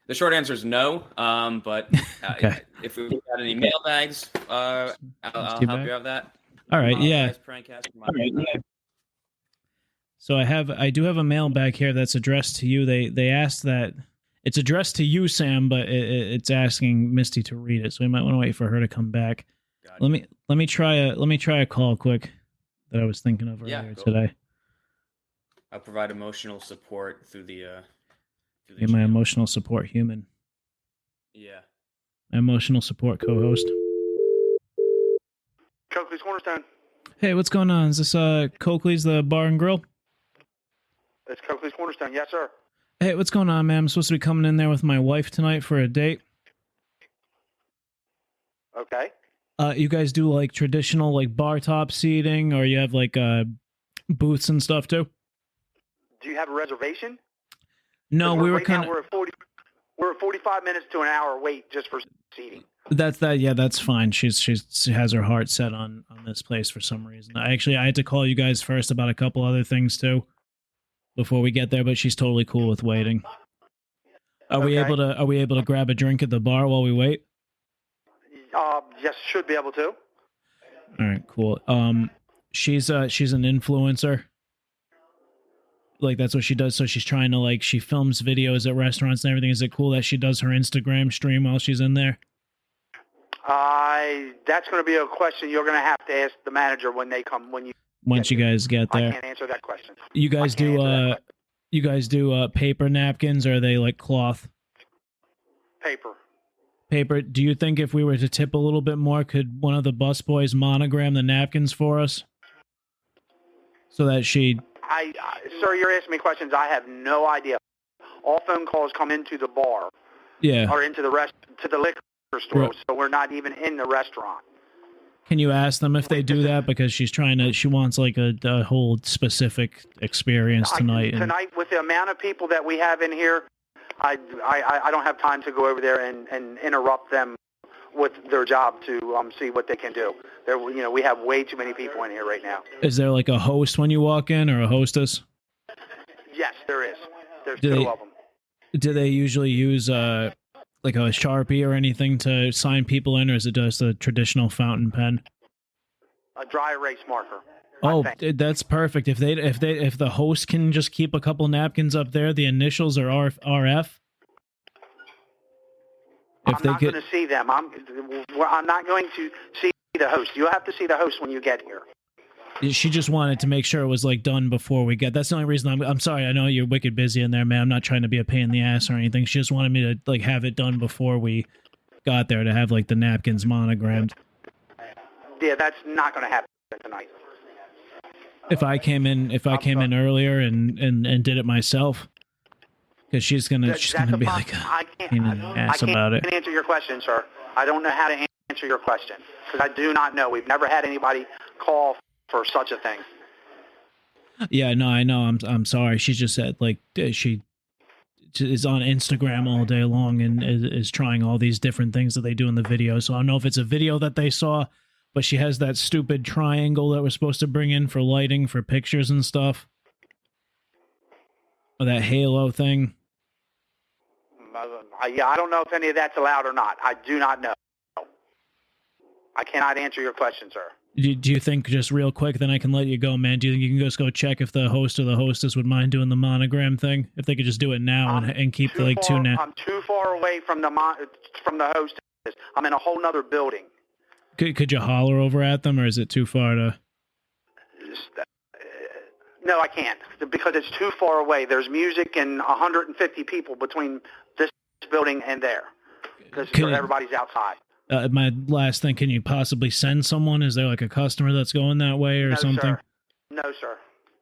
Speaker 16: The short answer is no. But
Speaker 3: okay.
Speaker 16: If we got any mailbags, I'll help you out with that.
Speaker 3: All right. Yeah.
Speaker 16: All right. Yeah.
Speaker 3: So I do have a mailbag here that's addressed to you. They asked that it's addressed to you, Sam, but it's asking Misty to read it. So we might want to wait for her to come back. Let me try a call quick that I was thinking of earlier today.
Speaker 16: I'll provide emotional support through the.
Speaker 3: You're my emotional support human.
Speaker 16: Yeah.
Speaker 3: My emotional support co-host.
Speaker 18: Coakley's Cornerstone.
Speaker 3: Hey, what's going on? Is this Coakley's the bar and grill?
Speaker 18: It's Coakley's Cornerstone. Yes, sir.
Speaker 3: Hey, what's going on, man? I'm supposed to be coming in there with my wife tonight for a date.
Speaker 18: Okay.
Speaker 3: You guys do like traditional like bar top seating, or you have like booths and stuff too?
Speaker 18: Do you have a reservation?
Speaker 3: No, we were
Speaker 18: right
Speaker 3: kind
Speaker 18: now,
Speaker 3: of.
Speaker 18: we're at 45 minutes to an hour wait just for seating.
Speaker 3: Yeah, that's fine. She has her heart set on this place for some reason. I had to call you guys first about a couple other things too before we get there, but she's totally cool with waiting. Are we able to grab a drink at the bar while we wait?
Speaker 18: Yes, should be able to.
Speaker 3: All right, cool. She's an influencer. Like that's what she does. So she's trying to she films videos at restaurants and everything. Is it cool that she does her Instagram stream while she's in there?
Speaker 18: That's going to be a question you're going to have to ask the manager when
Speaker 3: Once you guys get there.
Speaker 18: I can't answer that question.
Speaker 3: You guys do paper napkins, or are they like cloth? Paper. Do you think if we were to tip a little bit more, could one of the busboys monogram the napkins for us? So that
Speaker 18: sir, you're asking me questions. I have no idea. All phone calls come into the bar.
Speaker 3: Yeah.
Speaker 18: Or into the liquor store, so we're not even in the restaurant.
Speaker 3: Can you ask them if they do that? Because she wants like a whole specific experience tonight.
Speaker 18: Tonight, with the amount of people that we have in here, I don't have time to go over there and interrupt them with their job to see what they can do. We have way too many people in here right now.
Speaker 3: Is there like a host when you walk in, or a hostess?
Speaker 18: Yes, there is. There's two of them.
Speaker 3: Do they usually use like a Sharpie or anything to sign people in, or is it just a traditional fountain pen?
Speaker 18: A dry erase marker.
Speaker 3: Oh, that's perfect. If the host can just keep a couple napkins up there, the initials are RF.
Speaker 18: I'm not going to see them. I'm not going to see the host. You'll have to see the host when you get here.
Speaker 3: She just wanted to make sure it was like done before we get. That's the only reason. I'm sorry. I know you're wicked busy in there, man. I'm not trying to be a pain in the ass or anything. She just wanted me to like have it done before we got there, to have like the napkins monogrammed.
Speaker 18: Yeah, that's not going to happen tonight.
Speaker 3: If I came in earlier and did it myself, because she's gonna be like a pain in the ass about it.
Speaker 18: I can't answer your question, sir. I don't know how to answer your question because I do not know. We've never had anybody call for such a thing.
Speaker 3: Yeah, no, I know. I'm sorry. She just said like she is on Instagram all day long and is trying all these different things that they do in the video. So I don't know if it's a video that they saw, but she has that stupid triangle that we're supposed to bring in for lighting for pictures and stuff. Or that halo thing.
Speaker 18: I don't know if any of that's allowed or not. I do not know. I cannot answer your question, sir.
Speaker 3: Do you think, just real quick, then I can let you go, man, do you think you can just go check if the host or the hostess would mind doing the monogram thing? If they could just do it now and keep the, like, two now.
Speaker 18: I'm too far away from the hostess. I'm in a whole nother building.
Speaker 3: Could you holler over at them, or is it too far to...
Speaker 18: No, I can't, because it's too far away. There's music and 150 people between this building and there, because everybody's outside.
Speaker 3: My last thing, can you possibly send someone? Is there like a customer that's going that way or something?
Speaker 18: Sir. No, sir.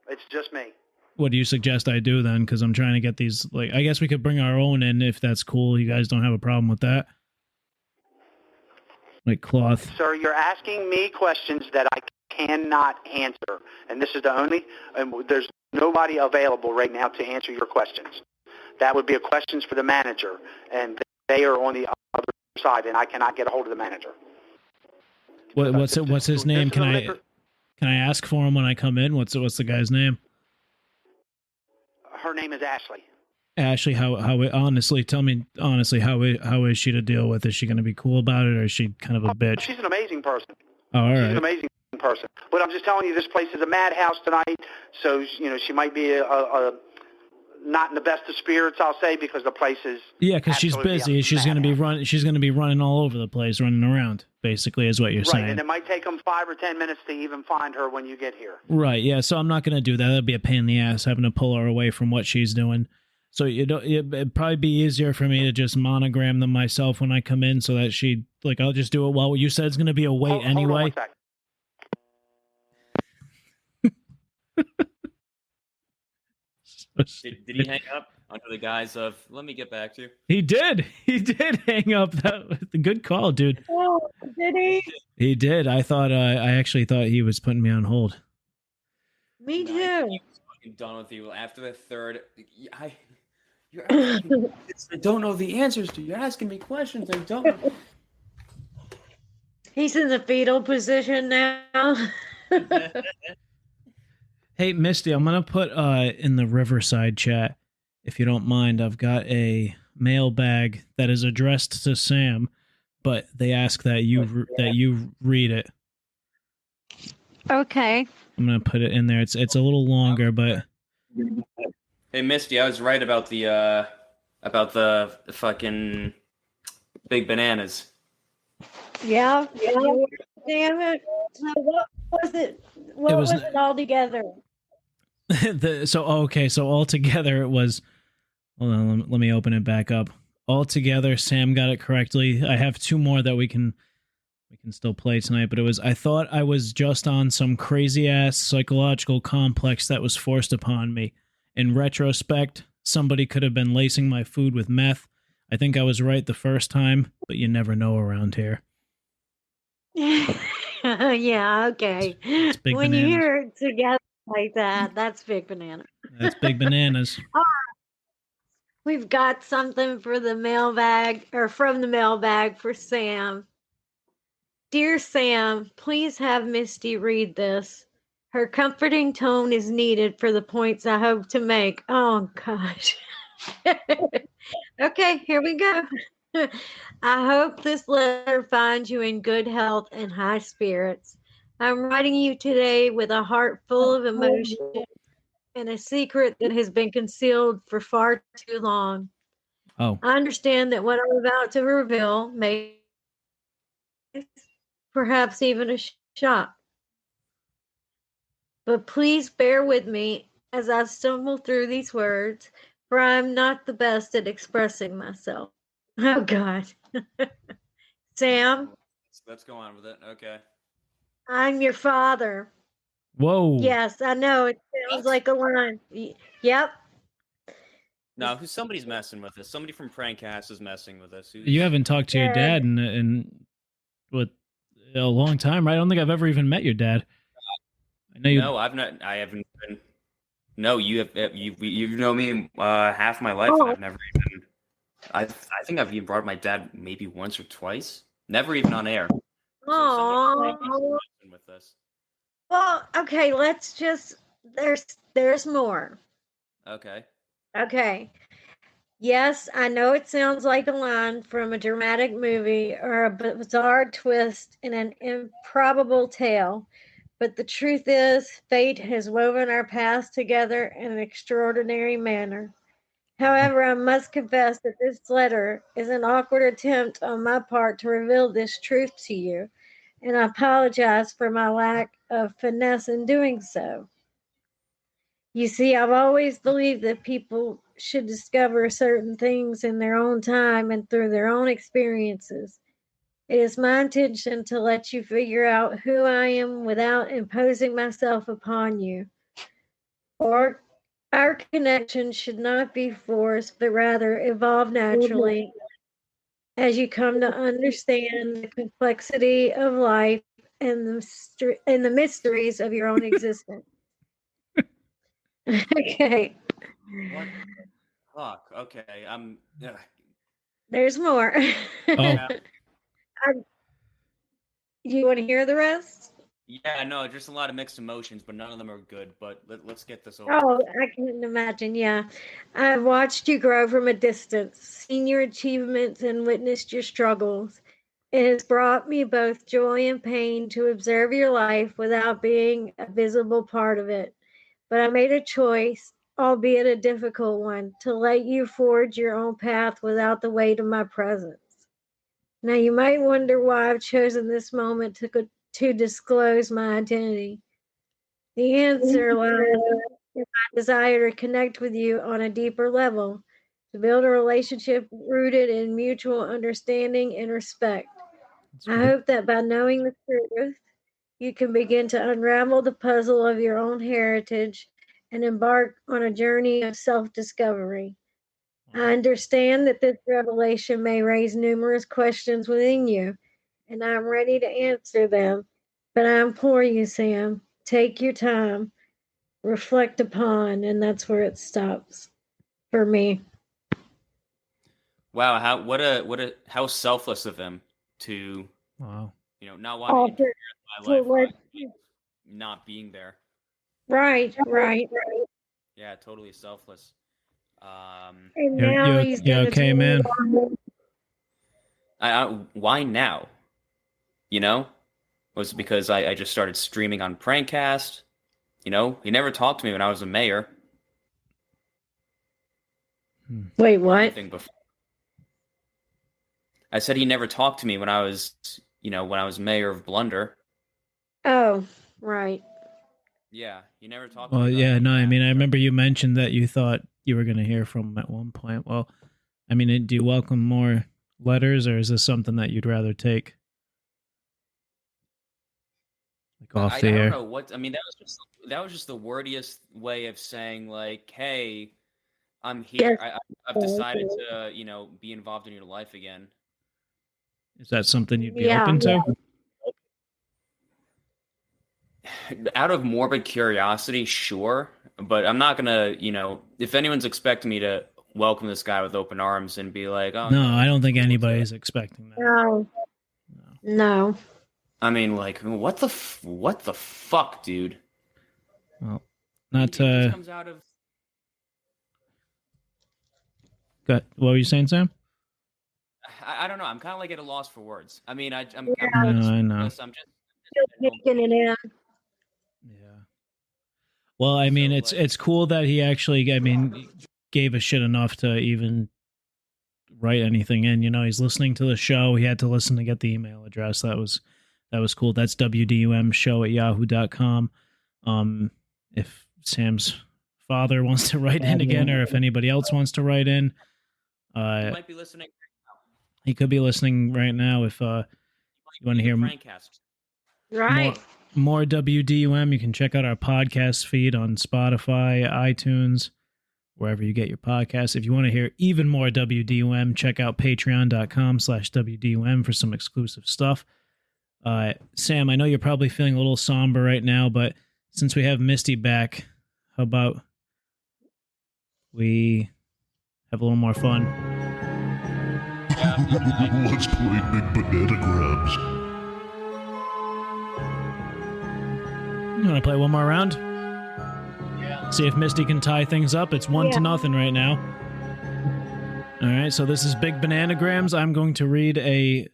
Speaker 18: It's just me.
Speaker 3: What do you suggest I do then? Because I'm trying to get these, like, I guess we could bring our own in if that's cool. You guys don't have a problem with that? Like cloth.
Speaker 18: Sir, you're asking me questions that I cannot answer. And this is there's nobody available right now to answer your questions. That would be a questions for the manager. And they are on the other side, and I cannot get a hold of the manager.
Speaker 3: What's his name? Can I ask for him when I come in? What's the guy's name?
Speaker 18: Her name is Ashley.
Speaker 3: Ashley, how honestly, tell me honestly, how is she to deal with? Is she going to be cool about it, or is she kind of a bitch?
Speaker 18: She's an amazing person.
Speaker 3: Oh, all right.
Speaker 18: She's an amazing person. But I'm just telling you, this place is a madhouse tonight. So she might be not in the best of spirits, I'll say, because the place is
Speaker 3: because she's busy. She's going to be running. She's going to be running all over the place, running around. Basically, is what you're saying.
Speaker 18: Right, and it might take them 5 or 10 minutes to even find her when you get here.
Speaker 3: Right. Yeah. So I'm not going to do that. That'd be a pain in the ass having to pull her away from what she's doing. So it'd probably be easier for me to just monogram them myself when I come in, so that I'll just do it while you said it's going to be a wait anyway.
Speaker 18: Hold on 1 second.
Speaker 16: Did he hang up under the guise of, let me get back to you?
Speaker 3: He did. He did hang up. That was a good call, dude.
Speaker 1: Oh, did he?
Speaker 3: He did. I actually thought he was putting me on hold.
Speaker 1: Me too.
Speaker 16: I'm done with you. After the third, you're asking me, I don't know the answers to. You're asking me questions I don't.
Speaker 1: He's in the fetal position now.
Speaker 3: Hey, Misty, I'm going to put in the Riverside chat, if you don't mind, I've got a mailbag that is addressed to Sam, but they ask that you read it.
Speaker 1: Okay.
Speaker 3: I'm going to put it in there. It's a little longer, but...
Speaker 16: Hey, Misty, I was right about the fucking big bananas.
Speaker 1: Yeah. Damn it. So what was it? What was it all together?
Speaker 3: So altogether it was... Hold on, let me open it back up. Altogether, Sam got it correctly. I have 2 more that we can still play tonight, but it was, I thought I was just on some crazy-ass psychological complex that was forced upon me. In retrospect, somebody could have been lacing my food with meth. I think I was right the first time, but you never know around here.
Speaker 1: Yeah, okay.
Speaker 3: It's big
Speaker 1: when
Speaker 3: bananas.
Speaker 1: you hear it together like that, that's big banana.
Speaker 3: That's big bananas.
Speaker 1: All right. We've got something for the mailbag, or from the mailbag for Sam. Dear Sam, please have Misty read this. Her comforting tone is needed for the points I hope to make. Oh, gosh. Okay, here we go. I hope this letter finds you in good health and high spirits. I'm writing you today with a heart full of emotion and a secret that has been concealed for far too long.
Speaker 3: Oh.
Speaker 1: I understand that what I'm about to reveal may perhaps even a shock. But please bear with me as I stumble through these words, for I'm not the best at expressing myself. Oh, God. Sam,
Speaker 16: Let's go on with it. Okay.
Speaker 1: I'm your father.
Speaker 3: Whoa.
Speaker 1: Yes, I know. It sounds like a line. Yep.
Speaker 16: No, somebody's messing with us. Somebody from Prankcast is messing with us.
Speaker 3: You haven't talked to your dad in what, a long time, right? I don't think I've ever even met your dad. I know you.
Speaker 16: No, I've not. I haven't been. No, you have. You know me half my life.
Speaker 1: Oh.
Speaker 16: And I've never even. I think I've even brought my dad maybe once or twice. Never even on air.
Speaker 1: Oh.
Speaker 16: With this.
Speaker 1: Well, okay. Let's just. There's more.
Speaker 16: Okay.
Speaker 1: Okay. Yes, I know it sounds like a line from a dramatic movie or a bizarre twist in an improbable tale, but the truth is, fate has woven our paths together in an extraordinary manner. However, I must confess that this letter is an awkward attempt on my part to reveal this truth to you, and I apologize for my lack of finesse in doing so. You see, I've always believed that people should discover certain things in their own time and through their own experiences. It is my intention to let you figure out who I am without imposing myself upon you. Or our connection should not be forced, but rather evolve naturally as you come to understand the complexity of life and and the mysteries of your own existence. Okay.
Speaker 16: What the fuck? Okay,
Speaker 1: There's more.
Speaker 16: Yeah.
Speaker 1: You want to hear the rest?
Speaker 16: Yeah, no, just a lot of mixed emotions, but none of them are good. But let's get this over.
Speaker 1: Oh, I can imagine. Yeah. I've watched you grow from a distance, seen your achievements, and witnessed your struggles. It has brought me both joy and pain to observe your life without being a visible part of it. But I made a choice, albeit a difficult one, to let you forge your own path without the weight of my presence. Now, you might wonder why I've chosen this moment to disclose my identity. The answer lies in my desire to connect with you on a deeper level, to build a relationship rooted in mutual understanding and respect. I hope that by knowing the truth, you can begin to unravel the puzzle of your own heritage and embark on a journey of self discovery. I understand that this revelation may raise numerous questions within you, and I'm ready to answer them. But I implore you, Sam, take your time, reflect upon, and that's where it stops for me.
Speaker 16: Wow, how selfless of him to,
Speaker 3: wow,
Speaker 16: not wanting to interfere with my life by not being there.
Speaker 1: Right.
Speaker 16: Yeah, totally selfless.
Speaker 1: And now he's gonna
Speaker 3: okay, man?
Speaker 16: Why now? Was it because I just started streaming on Prankcast? He never talked to me when I was a mayor.
Speaker 1: Wait, what?
Speaker 16: Anything before. I said he never talked to me when I was mayor of Blunder.
Speaker 1: Oh, right.
Speaker 16: Yeah, he never talked.
Speaker 3: Well, yeah, no, I mean, I remember you mentioned that you thought you were going to hear from him at one point. Well, I mean, do you welcome more letters, or is this something that you'd rather take off the air?
Speaker 16: I don't know what. I mean, that was just the wordiest way of saying, like, hey, I'm here. I've decided to be involved in your life again.
Speaker 3: Is that something you'd be open to?
Speaker 16: Out of morbid curiosity, sure, but I'm not gonna, if anyone's expecting me to welcome this guy with open arms and be like, oh
Speaker 3: no, I don't think anybody's expecting that.
Speaker 1: No.
Speaker 16: I mean, like, what the fuck, dude?
Speaker 3: Well, not
Speaker 16: It just comes out of.
Speaker 3: What were you saying, Sam?
Speaker 16: I don't know. I'm kind of like at a loss for words. I mean,
Speaker 3: I know.
Speaker 16: I'm just
Speaker 1: taking it in.
Speaker 3: Well, I mean, it's cool that he actually, gave a shit enough to even write anything in. He's listening to the show. He had to listen to get the email address. That was cool. That's WDUMShow at yahoo.com. If Sam's father wants to write in again, or if anybody else wants to write in,
Speaker 16: he might be listening.
Speaker 3: He could be listening right now. If you want to hear
Speaker 1: right.
Speaker 3: More WDUM, you can check out our podcast feed on Spotify, iTunes, wherever you get your podcasts. If you want to hear even more WDUM, check out patreon.com/WDUM for some exclusive stuff. Sam, I know you're probably feeling a little somber right now, but since we have Misti back, how about we have a little more fun?
Speaker 17: Let's play Big Banana Grabs.
Speaker 3: You want to play one more round?
Speaker 16: Yeah.
Speaker 3: See if Misti can tie things up. It's 1-0 right now. All right, so this is Big Bananagrams. I'm going to read a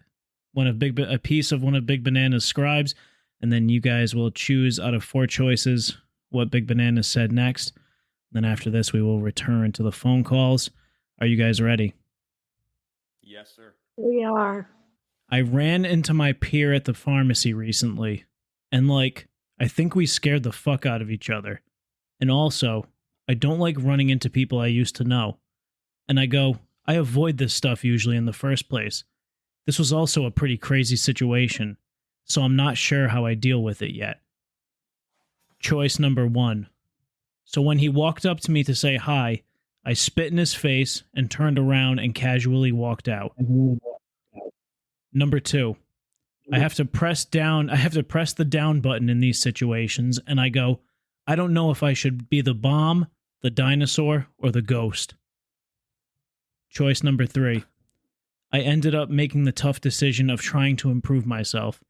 Speaker 3: piece of one of Big Banana's scribes, and then you guys will choose out of 4 choices what Big Banana said next. Then after this, we will return to the phone calls. Are you guys ready?
Speaker 16: Yes, sir.
Speaker 1: We are.
Speaker 3: I ran into my peer at the pharmacy recently, and I think we scared the fuck out of each other. And also, I don't like running into people I used to know. And I go, I avoid this stuff usually in the first place. This was also a pretty crazy situation, so I'm not sure how I deal with it yet. Choice number 1. So when he walked up to me to say hi, I spit in his face and turned around and casually walked out. Number 2. I have to press the down button in these situations, and I go, I don't know if I should be the bomb, the dinosaur, or the ghost. Choice number 3. I ended up making the tough decision of trying to improve myself.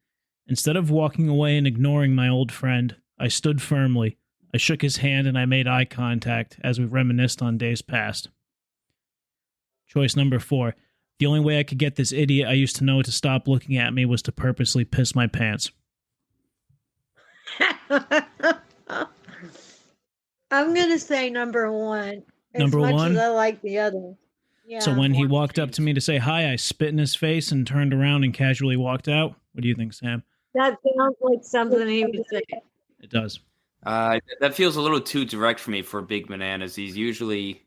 Speaker 3: Instead of walking away and ignoring my old friend, I stood firmly. I shook his hand and I made eye contact as we reminisced on days past. Choice number 4. The only way I could get this idiot I used to know to stop looking at me was to purposely piss my pants.
Speaker 1: I'm going to say number 1.
Speaker 3: Number
Speaker 1: as much
Speaker 3: 1?
Speaker 1: as I like the other. Yeah.
Speaker 3: So when he walked up to me to say hi, I spit in his face and turned around and casually walked out. What do you think, Sam?
Speaker 1: That sounds like something he would say.
Speaker 3: It does.
Speaker 16: That feels a little too direct for me for Big Bananas. He's usually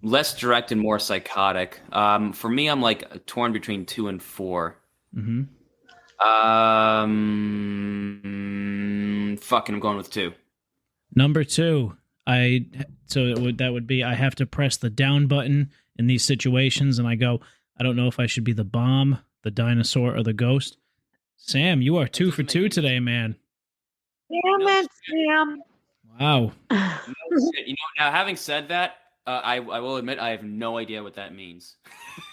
Speaker 16: less direct and more psychotic. For me, I'm torn between 2 and 4.
Speaker 3: Mm-hmm.
Speaker 16: Fucking, I'm going with 2.
Speaker 3: Number 2, that would be I have to press the down button in these situations, and I go, I don't know if I should be the bomb, the dinosaur, or the ghost. Sam, you are 2 for 2 today, man.
Speaker 1: Damn it, Sam.
Speaker 3: Wow.
Speaker 16: Now having said that, I will admit I have no idea what that means.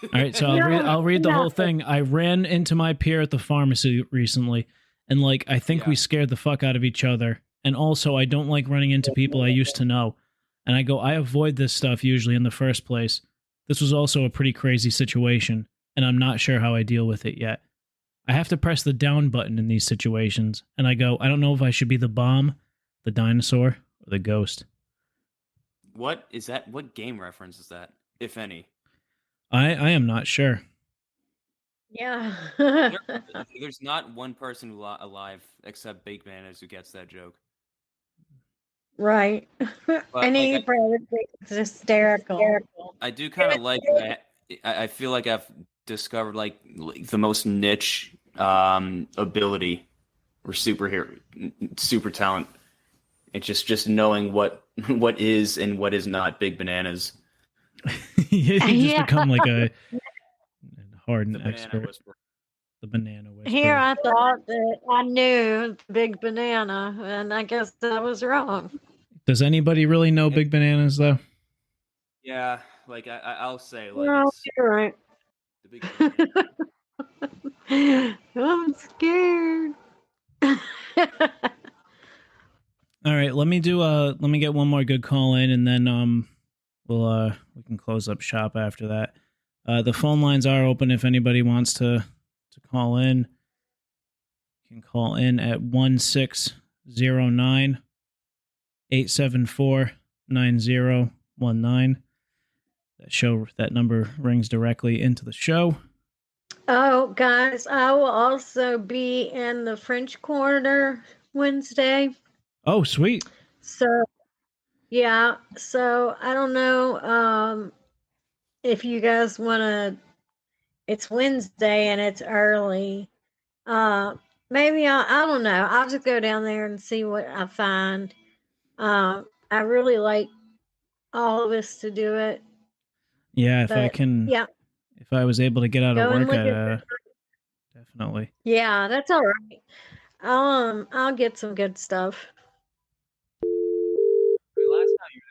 Speaker 3: All right, so I'll read the whole thing. I ran into my peer at the pharmacy recently, and I think we scared the fuck out of each other. And also, I don't like running into people I used to know. And I go, I avoid this stuff usually in the first place. This was also a pretty crazy situation, and I'm not sure how I deal with it yet. I have to press the down button in these situations, and I go, I don't know if I should be the bomb, the dinosaur, or the ghost.
Speaker 16: What is that? What game reference is that, if any?
Speaker 3: I am not sure.
Speaker 1: Yeah.
Speaker 16: There's not one person alive except Big Bananas who gets that joke.
Speaker 1: Right. And he probably thinks it's hysterical.
Speaker 16: I do kind of like that. I feel like I've discovered the most niche ability or super talent. It's just knowing what is and what is not Big Bananas.
Speaker 3: You just become a hardened expert. The banana whisperer.
Speaker 1: Here I thought that I knew Big Banana, and I guess I was wrong.
Speaker 3: Does anybody really know Big Bananas, though?
Speaker 16: Yeah, I'll say
Speaker 1: No, you're right.
Speaker 16: The Big
Speaker 1: I'm scared.
Speaker 3: All right, let me get one more good call in, and then we can close up shop after that. The phone lines are open if anybody wants to call in. You can call in at 1609-874-9019. That number rings directly into the show.
Speaker 1: Oh, guys, I will also be in the French Quarter Wednesday.
Speaker 3: Oh, sweet.
Speaker 1: So, yeah. So, I don't know if you guys want to. It's Wednesday and it's early. Maybe I don't know. I'll just go down there and see what I find. I really like all of us to do it.
Speaker 3: Yeah,
Speaker 1: Yeah.
Speaker 3: If I was able to get out of work, definitely.
Speaker 1: Yeah, that's all right. I'll get some good stuff.
Speaker 16: Last time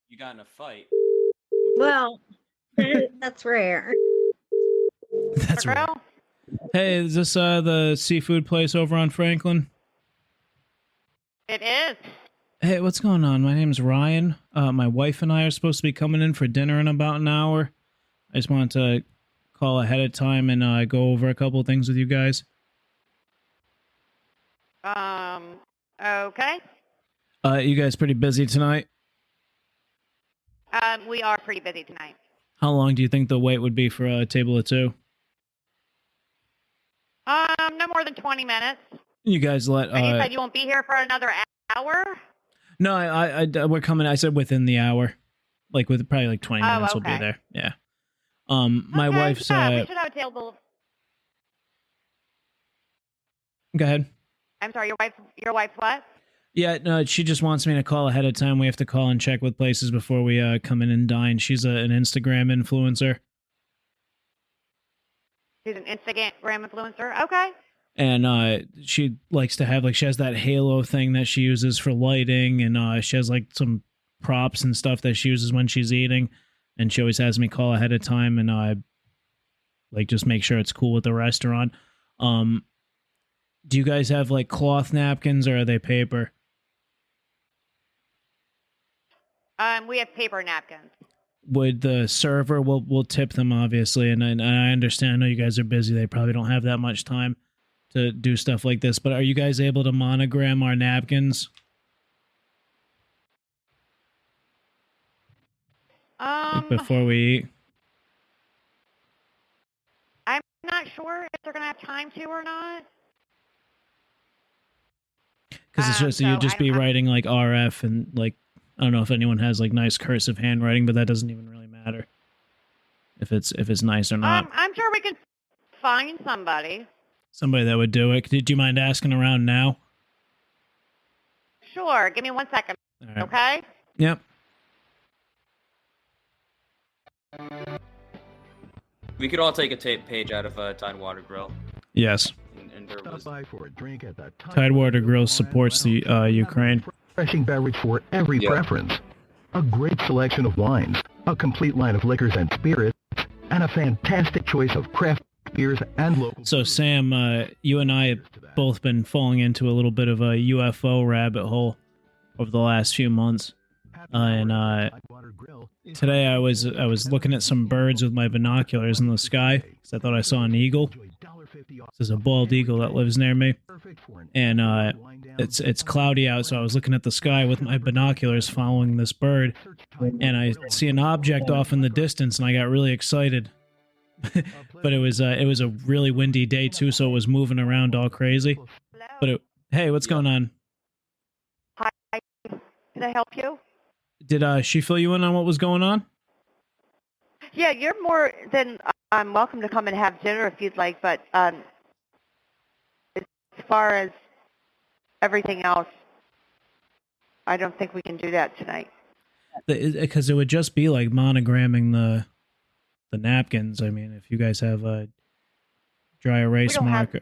Speaker 16: you got in a fight.
Speaker 1: Well, that's rare.
Speaker 3: That's rare. Hey, is this the seafood place over on Franklin?
Speaker 12: It is.
Speaker 3: Hey, what's going on? My name's Ryan. My wife and I are supposed to be coming in for dinner in about an hour. I just wanted to call ahead of time and go over a couple of things with you guys.
Speaker 19: Okay.
Speaker 3: You guys pretty busy tonight?
Speaker 19: We are pretty busy tonight.
Speaker 3: How long do you think the wait would be for a table of 2?
Speaker 19: No more than 20 minutes.
Speaker 3: You guys let...
Speaker 19: And you said you won't be here for another hour?
Speaker 3: No, I we're coming. I said within the hour. Like, with probably like 20 minutes we'll be there. Yeah. My wife's...
Speaker 19: Yeah, we should have a table.
Speaker 3: Go ahead.
Speaker 19: I'm sorry, your wife's what?
Speaker 3: Yeah, no, she just wants me to call ahead of time. We have to call and check with places before we come in and dine. She's an Instagram influencer.
Speaker 19: She's an Instagram influencer? Okay.
Speaker 3: And she likes to have, like, she has that halo thing that she uses for lighting, and she has, like, some props and stuff that she uses when she's eating, and she always has me call ahead of time and, like, just make sure it's cool with the restaurant. Do you guys have, like, cloth napkins, or are they paper?
Speaker 19: We have paper napkins.
Speaker 3: Would the server, we'll tip them, obviously, and I understand, I know you guys are busy, they probably don't have that much time to do stuff like this, but are you guys able to monogram our napkins? Like before we eat?
Speaker 19: I'm not sure if they're going to have time to or not.
Speaker 3: Because it's just, you'd just be writing like RF and like, I don't know if anyone has like nice cursive handwriting, but that doesn't even really matter if it's nice or not.
Speaker 19: I'm sure we can find somebody.
Speaker 3: Somebody that would do it. Do you mind asking around now?
Speaker 19: Sure. Give me 1 second.
Speaker 3: All right.
Speaker 19: Okay?
Speaker 3: Yep.
Speaker 16: We could all take a page out of Tidewater Grill.
Speaker 3: Yes.
Speaker 16: And there was...
Speaker 17: By for a drink at the
Speaker 3: Tidewater Grill supports the Ukraine.
Speaker 17: refreshing beverage for every preference. A great selection of wines, a complete line of liquors and spirits, and a fantastic choice of craft beers and local.
Speaker 3: So Sam, you and I have both been falling into a little bit of a UFO rabbit hole over the last few months. And today I was looking at some birds with my binoculars in the sky because I thought I saw an eagle. There's a bald eagle that lives near me, and it's cloudy out, so I was looking at the sky with my binoculars following this bird, and I see an object off in the distance, and I got really excited. But it was a really windy day too, so it was moving around all crazy. But hey, what's going on?
Speaker 19: Hi, can I help you?
Speaker 3: Did she fill you in on what was going on?
Speaker 19: Yeah, you're more than welcome to come and have dinner if you'd like, but as far as everything else, I don't think we can do that tonight.
Speaker 3: Because it would just be like monogramming the napkins. I mean, if you guys have a dry erase marker.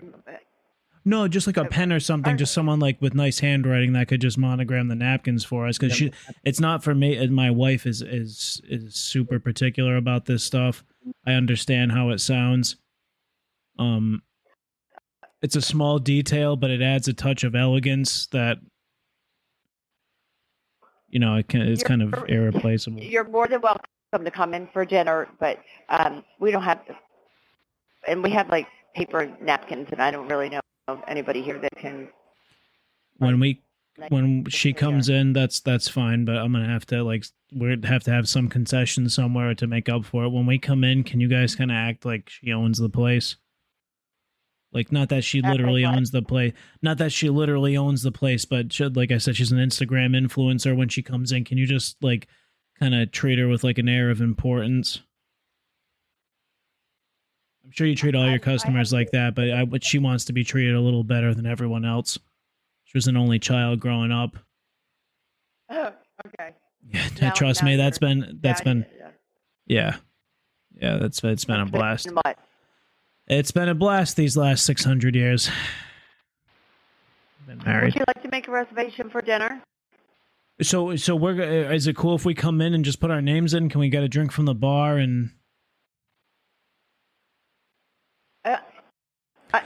Speaker 3: No, just like a pen or something, just someone like with nice handwriting that could just monogram the napkins for us. Because it's not for me. And my wife is super particular about this stuff. I understand how it sounds. It's a small detail, but it adds a touch of elegance that, you know, it's kind of irreplaceable.
Speaker 19: You're more than welcome to come in for dinner, but we don't have, and we have like paper napkins, and I don't really know anybody here that can.
Speaker 3: When she comes in, that's fine, but I'm gonna have to we'd have to have some concession somewhere to make up for it. When we come in, can you guys kind of act like she owns the place? Like, not that she literally owns the place, but like I said, she's an Instagram influencer. When she comes in, can you just like kind of treat her with like an air of importance? I'm sure you treat all your customers like that, but she wants to be treated a little better than everyone else. She was an only child growing up.
Speaker 19: Oh, okay.
Speaker 3: Yeah, trust me, it's been a blast. It's been a blast these last 600 years. Been married.
Speaker 19: Would you like to make a reservation for dinner?
Speaker 3: So is it cool if we come in and just put our names in? Can we get a drink from the bar and?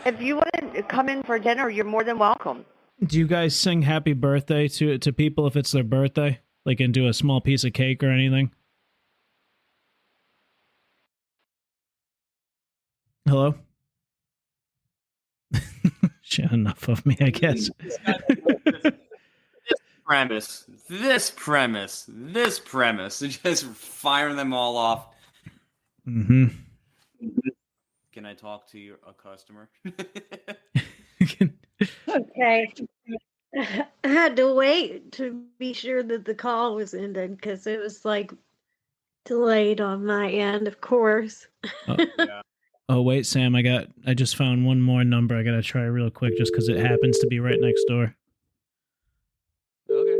Speaker 19: If you want to come in for dinner, you're more than welcome.
Speaker 3: Do you guys sing happy birthday to people if it's their birthday? Like, and do a small piece of cake or anything? Hello? Enough of me, I guess.
Speaker 16: This premise, just firing them all off.
Speaker 3: Mm-hmm.
Speaker 16: Can I talk to a customer?
Speaker 1: Okay. I had to wait to be sure that the call was ended because it was like delayed on my end, of course.
Speaker 3: Oh, wait, Sam, I just found one more number I gotta try real quick just because it happens to be right next door.
Speaker 16: Okay.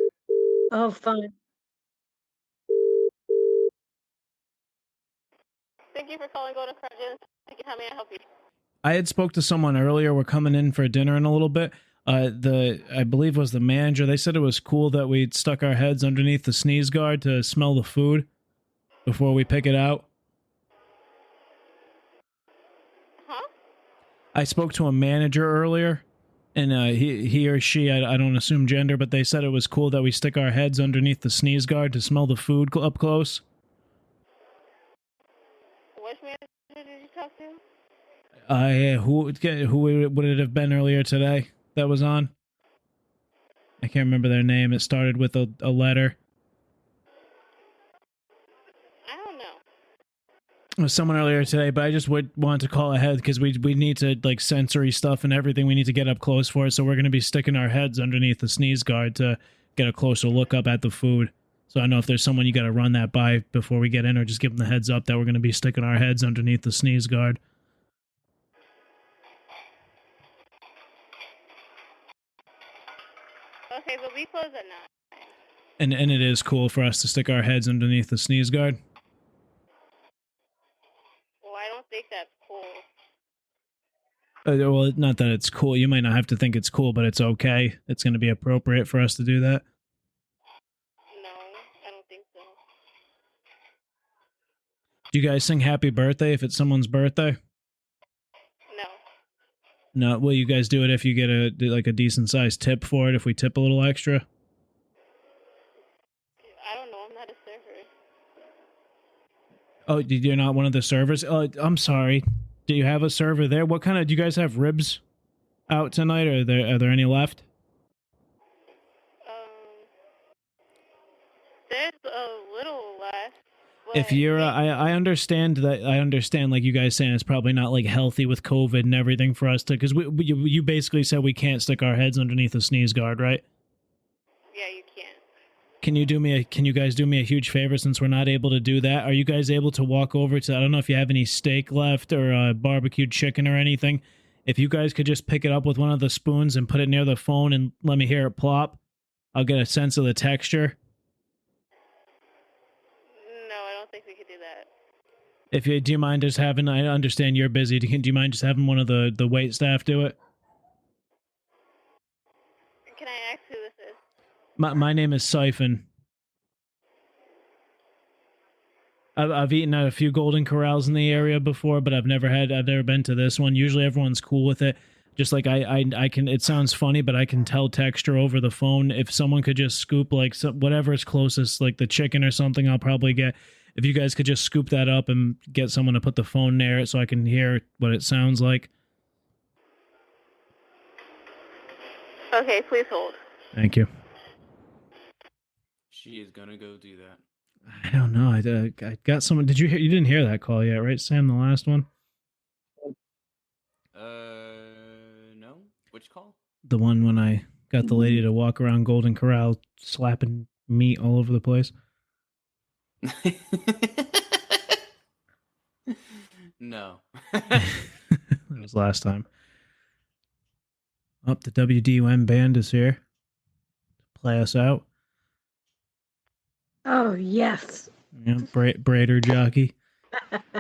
Speaker 1: Oh, fine.
Speaker 20: Thank you for calling Golden Crown. How may I help you?
Speaker 3: I had spoke to someone earlier. We're coming in for dinner in a little bit. I believe was the manager. They said it was cool that we stuck our heads underneath the sneeze guard to smell the food before we pick it out.
Speaker 20: Huh?
Speaker 3: I spoke to a manager earlier, and he or she, I don't assume gender, but they said it was cool that we stick our heads underneath the sneeze guard to smell the food up close.
Speaker 20: Which manager did you talk to?
Speaker 3: Who would it have been earlier today that was on? I can't remember their name. It started with a letter.
Speaker 20: I don't know.
Speaker 3: It was someone earlier today, but I just wanted to call ahead because we need to, like, sensory stuff and everything. We need to get up close for it, so we're going to be sticking our heads underneath the sneeze guard to get a closer look up at the food. So I don't know if there's someone you got to run that by before we get in, or just give them the heads up that we're going to be sticking our heads underneath the sneeze guard.
Speaker 20: Okay, but we close at 9.
Speaker 3: And it is cool for us to stick our heads underneath the sneeze guard.
Speaker 20: Well, I don't think that's cool.
Speaker 3: Well, not that it's cool. You might not have to think it's cool, but it's okay. It's going to be appropriate for us to do that.
Speaker 20: No, I don't think so.
Speaker 3: Do you guys sing happy birthday if it's someone's birthday? No. Will you guys do it if you get a decent sized tip for it, if we tip a little extra?
Speaker 20: I don't know. I'm not a server.
Speaker 3: Oh, you're not one of the servers? Oh, I'm sorry. Do you have a server there? What kind of... Do you guys have ribs out tonight, or are there any left?
Speaker 20: There's a little left.
Speaker 3: If you're... I understand that... I understand, like, you guys saying it's probably not, like, healthy with COVID and everything for us to... Because you basically said we can't stick our heads underneath a sneeze guard, right?
Speaker 20: Yeah, you can.
Speaker 3: Can you guys do me a huge favor since we're not able to do that? Are you guys able to walk over to, I don't know if you have any steak left or barbecued chicken or anything. If you guys could just pick it up with one of the spoons and put it near the phone and let me hear it plop, I'll get a sense of the texture.
Speaker 20: No, I don't think we could do that.
Speaker 3: Do you mind just having, I understand you're busy, do you mind just having one of the wait staff do it?
Speaker 20: Can I ask who this is?
Speaker 3: My name is Siphon. I've eaten at a few Golden Corrals in the area before, but I've never been to this one. Usually everyone's cool with it. Just like I can, it sounds funny, but I can tell texture over the phone. If someone could just scoop like whatever is closest, like the chicken or something, I'll probably get. If you guys could just scoop that up and get someone to put the phone near it so I can hear what it sounds like.
Speaker 20: Okay, please hold.
Speaker 3: Thank you.
Speaker 16: She is gonna go do that.
Speaker 3: I don't know. I got someone. You didn't hear that call yet, right, Sam? The last one.
Speaker 16: No. Which call?
Speaker 3: The one when I got the lady to walk around Golden Corral slapping meat all over the place.
Speaker 16: No.
Speaker 3: That was last time. Oh, the WDUM band is here to play us out.
Speaker 1: Oh, yes.
Speaker 3: Yeah, Braider jockey.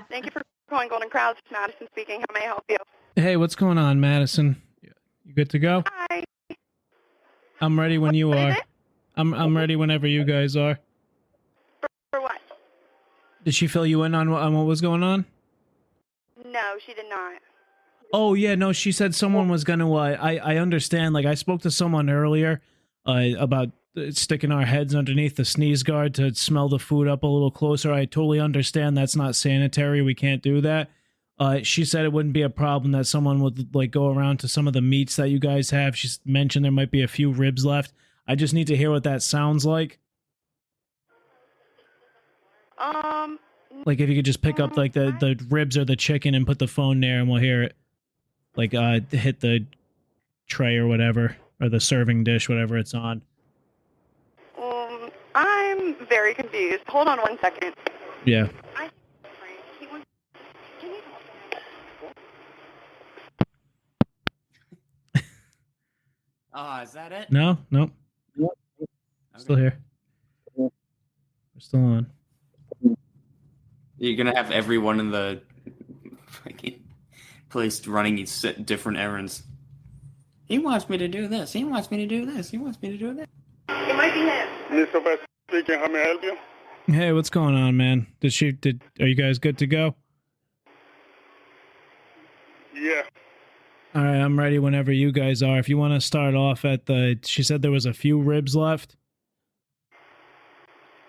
Speaker 12: Thank you for calling Golden Crowds. Madison speaking. How may I help you?
Speaker 3: Hey, what's going on, Madison? You good to go?
Speaker 12: Hi.
Speaker 3: I'm ready when you are. I'm ready whenever you guys are.
Speaker 12: For what?
Speaker 3: Did she fill you in on what was going on?
Speaker 12: No, she did not.
Speaker 3: Oh, yeah, no, she said someone was going to, I understand, like, I spoke to someone earlier about sticking our heads underneath the sneeze guard to smell the food up a little closer. I totally understand that's not sanitary. We can't do that. She said it wouldn't be a problem that someone would like go around to some of the meats that you guys have. She mentioned there might be a few ribs left. I just need to hear what that sounds like. Like if you could just pick up like the ribs or the chicken and put the phone there and we'll hear it. Like hit the tray or whatever, or the serving dish, whatever it's on.
Speaker 12: I'm very confused. Hold on 1 second.
Speaker 3: Yeah.
Speaker 16: Is that it?
Speaker 3: No, nope. Still here. We're still on.
Speaker 16: You're gonna have everyone in the fucking place running these different errands. He wants me to do this. He wants me to do this. He wants me to do that.
Speaker 12: It might be him.
Speaker 8: Mr. Best speaking, how may I help you?
Speaker 3: Hey, what's going on, man? Are you guys good to go?
Speaker 8: Yeah.
Speaker 3: All right, I'm ready whenever you guys are. If you want to start off at she said there was a few ribs left.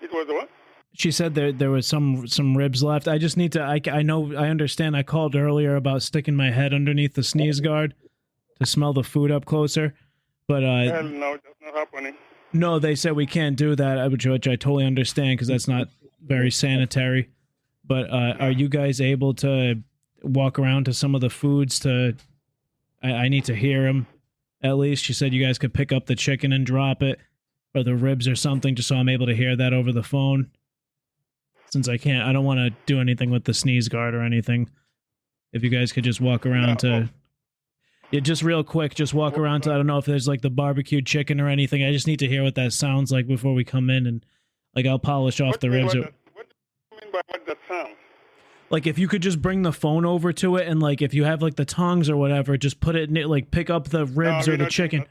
Speaker 8: It was what?
Speaker 3: She said there was some ribs left. I just need to, I understand. I called earlier about sticking my head underneath the sneeze guard to smell the food up closer. But
Speaker 8: Hell no, that's not happening.
Speaker 3: no, they said we can't do that, which I totally understand because that's not very sanitary. But are you guys able to walk around to some of the foods to... I need to hear them, at least. She said you guys could pick up the chicken and drop it, or the ribs or something, just so I'm able to hear that over the phone. Since I don't want to do anything with the sneeze guard or anything. If you guys could just walk around to... Yeah, just real quick, just walk around to... I don't know if there's like the barbecued chicken or anything. I just need to hear what that sounds like before we come in, and like I'll polish off the ribs.
Speaker 8: What do you mean by what that sounds?
Speaker 3: Like, if you could just bring the phone over to it, and, like, if you have, like, the tongs or whatever, just put it in it, like, pick up the ribs or the chicken.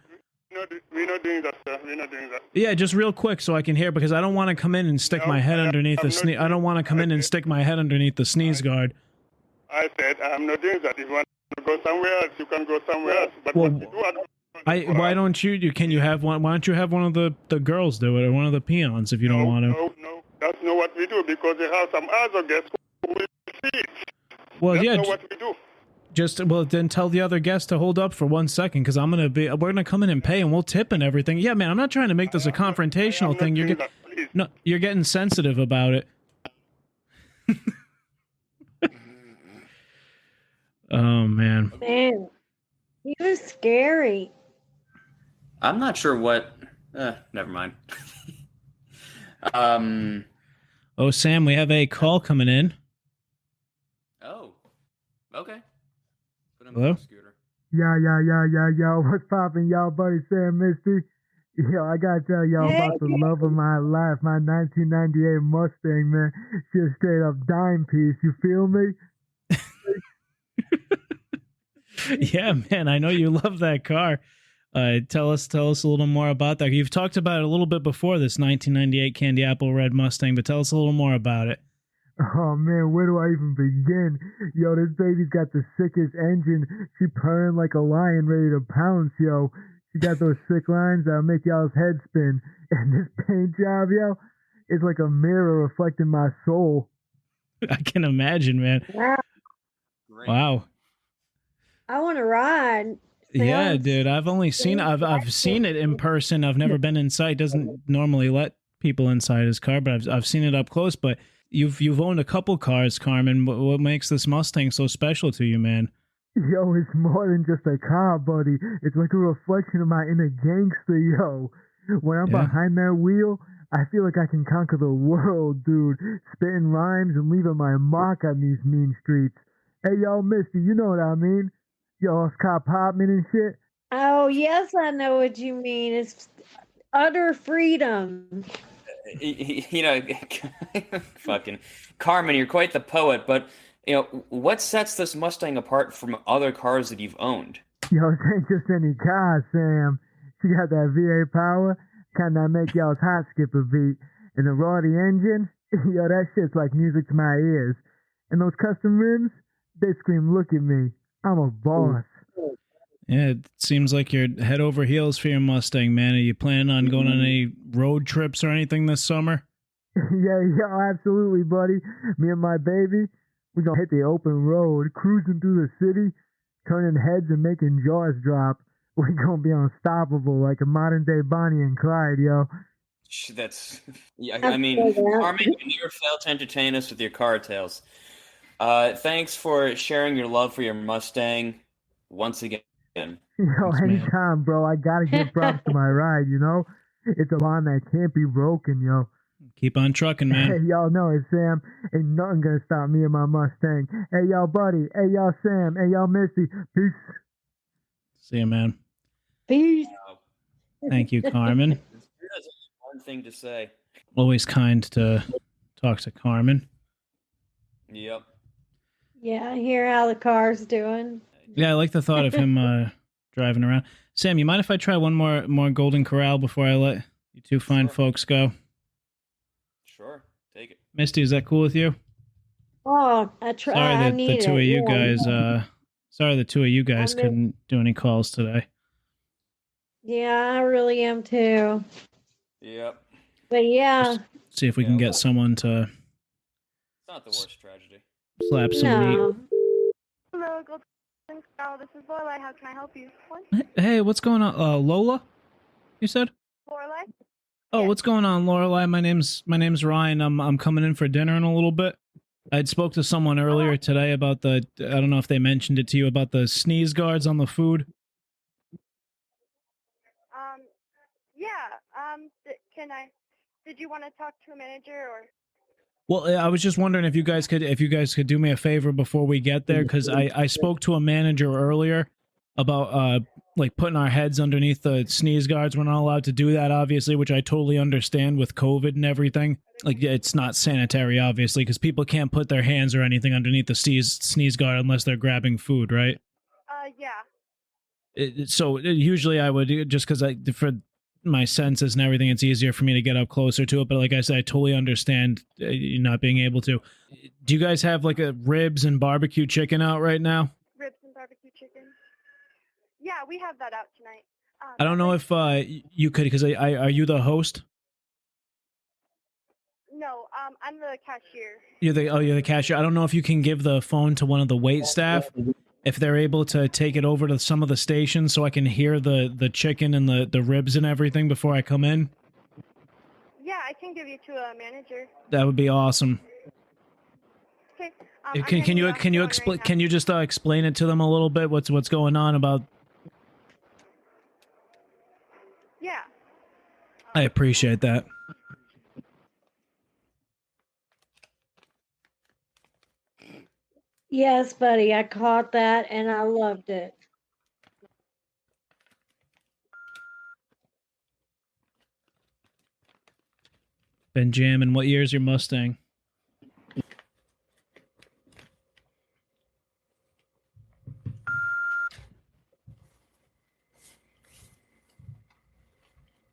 Speaker 8: We're not doing that, sir. We're not doing that.
Speaker 3: Yeah, just real quick so I can hear, because I don't want to come in and stick my head underneath the sneeze... I don't want to come in and stick my head underneath the sneeze guard.
Speaker 8: I said I'm not doing that. If you want to go somewhere else, you can go somewhere else. But
Speaker 3: Well,
Speaker 8: what you do,
Speaker 3: why don't you... Can you have one... Why don't you have one of the girls do it, or one of the peons, if you don't want to?
Speaker 8: No, that's not what we do, because they have some other guests who will see it.
Speaker 3: Well,
Speaker 8: That's
Speaker 3: yeah,
Speaker 8: not what we do.
Speaker 3: well, then tell the other guest to hold up for 1 second, because we're gonna come in and pay, and we'll tip and everything. Yeah, man, I'm not trying to make this a confrontational thing. You're getting sensitive about it. Oh man.
Speaker 1: Man, he was scary.
Speaker 16: I'm not sure what. Never mind.
Speaker 3: Oh, Sam, we have a call coming in.
Speaker 16: Oh. Okay.
Speaker 3: Hello?
Speaker 21: Yo, what's poppin', y'all? Buddy Sam Misti. Yo, I gotta tell y'all about the love of my life, my 1998 Mustang, man. She a straight up dime piece, you feel me?
Speaker 3: Yeah, man, I know you love that car. Tell us a little more about that. You've talked about it a little bit before, this 1998 Candy Apple Red Mustang, but tell us a little more about it.
Speaker 21: Oh man, where do I even begin? Yo, this baby's got the sickest engine. She purring like a lion ready to pounce, yo. She got those sick lines that'll make y'all's head spin. And this paint job, yo, is like a mirror reflecting my soul.
Speaker 3: I can imagine, man. Wow.
Speaker 1: I want to ride.
Speaker 3: Yeah, dude. I've only seen I've seen it in person. I've never been inside. Doesn't normally let people inside his car, but I've seen it up close. But you've owned a couple cars, Carmen. What makes this Mustang so special to you, man?
Speaker 21: Yo, it's more than just a car, buddy. It's like a reflection of my inner gangster, yo. When I'm behind that wheel, I feel like I can conquer the world, dude. Spitting rhymes and leaving my mark on these mean streets. Hey, yo, Misti, you know what I mean? Yo, it's cop hopping and shit.
Speaker 1: Oh, yes, I know what you mean. It's utter freedom.
Speaker 16: You know, fucking Carmen, you're quite the poet, but you know, what sets this Mustang apart from other cars that you've owned?
Speaker 21: Yo, it ain't just any car, Sam. She got that V8 power, kinda make y'all's heart skip a beat. And the Roddy engine, yo, that shit's like music to my ears. And those custom rims, they scream, look at me. I'm a boss.
Speaker 3: Yeah, it seems like you're head over heels for your Mustang, man. Are you planning on going on any road trips or anything this summer?
Speaker 21: Yeah, absolutely, buddy. Me and my baby, We're gonna hit the open road, cruising through the city, turning heads and making jaws drop. We're gonna be unstoppable like a modern day Bonnie and Clyde, yo.
Speaker 16: That's yeah.
Speaker 21: I
Speaker 16: I mean,
Speaker 21: feel that.
Speaker 16: Carmen, you never fail to entertain us with your car tales. Thanks for sharing your love for your Mustang once again.
Speaker 21: Yo, anytime, bro. I gotta give props to my ride, you know? It's a bond that can't be broken, yo.
Speaker 3: Keep on trucking,
Speaker 21: Hey,
Speaker 3: man.
Speaker 21: y'all know it, Sam. Ain't nothing gonna stop me and my Mustang. Hey, y'all, buddy. Hey, y'all, Sam. Hey, y'all, Misty. Peace.
Speaker 3: See you, man.
Speaker 1: Peace.
Speaker 3: Thank you, Carmen.
Speaker 16: That's one thing to say.
Speaker 3: Always kind to talk to Carmen.
Speaker 16: Yep.
Speaker 1: Yeah, I hear how the car's doing.
Speaker 3: Yeah, I like the thought of him driving around. Sam, you mind if I try one more Golden Corral before I let you two fine folks go?
Speaker 16: Sure, take it.
Speaker 3: Misty, is that cool with you?
Speaker 1: Oh, I try.
Speaker 3: Sorry
Speaker 1: I
Speaker 3: that
Speaker 1: need
Speaker 3: the two
Speaker 1: it.
Speaker 3: of you
Speaker 1: Yeah.
Speaker 3: guys. Sorry the two of you guys couldn't do any calls today.
Speaker 1: Yeah, I really am too.
Speaker 16: Yep.
Speaker 1: But yeah,
Speaker 3: See if we can get someone to
Speaker 16: It's not the worst tragedy.
Speaker 3: slap some meat.
Speaker 1: no.
Speaker 7: Hello, Golden Corral. This is Lorelai. How can I help you? What?
Speaker 3: Hey, what's going on? Lola, you said?
Speaker 7: Lorelai?
Speaker 3: Oh, what's going on, Lorelai? My name's Ryan. I'm coming in for dinner in a little bit. I'd spoke to someone earlier today about I don't know if they mentioned it to you about the sneeze guards on the food.
Speaker 7: Yeah. Did you want to talk to a manager or?
Speaker 3: Well, I was just wondering if you guys could do me a favor before we get there, because I spoke to a manager earlier about like putting our heads underneath the sneeze guards. We're not allowed to do that, obviously, which I totally understand with COVID and everything. Like, it's not sanitary, obviously, because people can't put their hands or anything underneath the sneeze guard unless they're grabbing food, right?
Speaker 7: Yeah.
Speaker 3: So usually I would, just because for my senses and everything, it's easier for me to get up closer to it. But like I said, I totally understand you not being able to. Do you guys have like a ribs and barbecue chicken out right now?
Speaker 7: Ribs and barbecue chicken. Yeah, we have that out tonight.
Speaker 3: I don't know if you could, because are you the host?
Speaker 7: No, I'm the cashier.
Speaker 3: You're the cashier. I don't know if you can give the phone to one of the wait staff, if they're able to take it over to some of the stations so I can hear the chicken and the ribs and everything before I come in.
Speaker 7: Yeah, I can give you to a manager.
Speaker 3: That would be awesome.
Speaker 7: Okay.
Speaker 3: Can you just explain it to them a little bit? What's going on about?
Speaker 7: Yeah.
Speaker 3: I appreciate that.
Speaker 1: Yes, buddy, I caught that and I loved it.
Speaker 3: Been jamming. What year's your Mustang?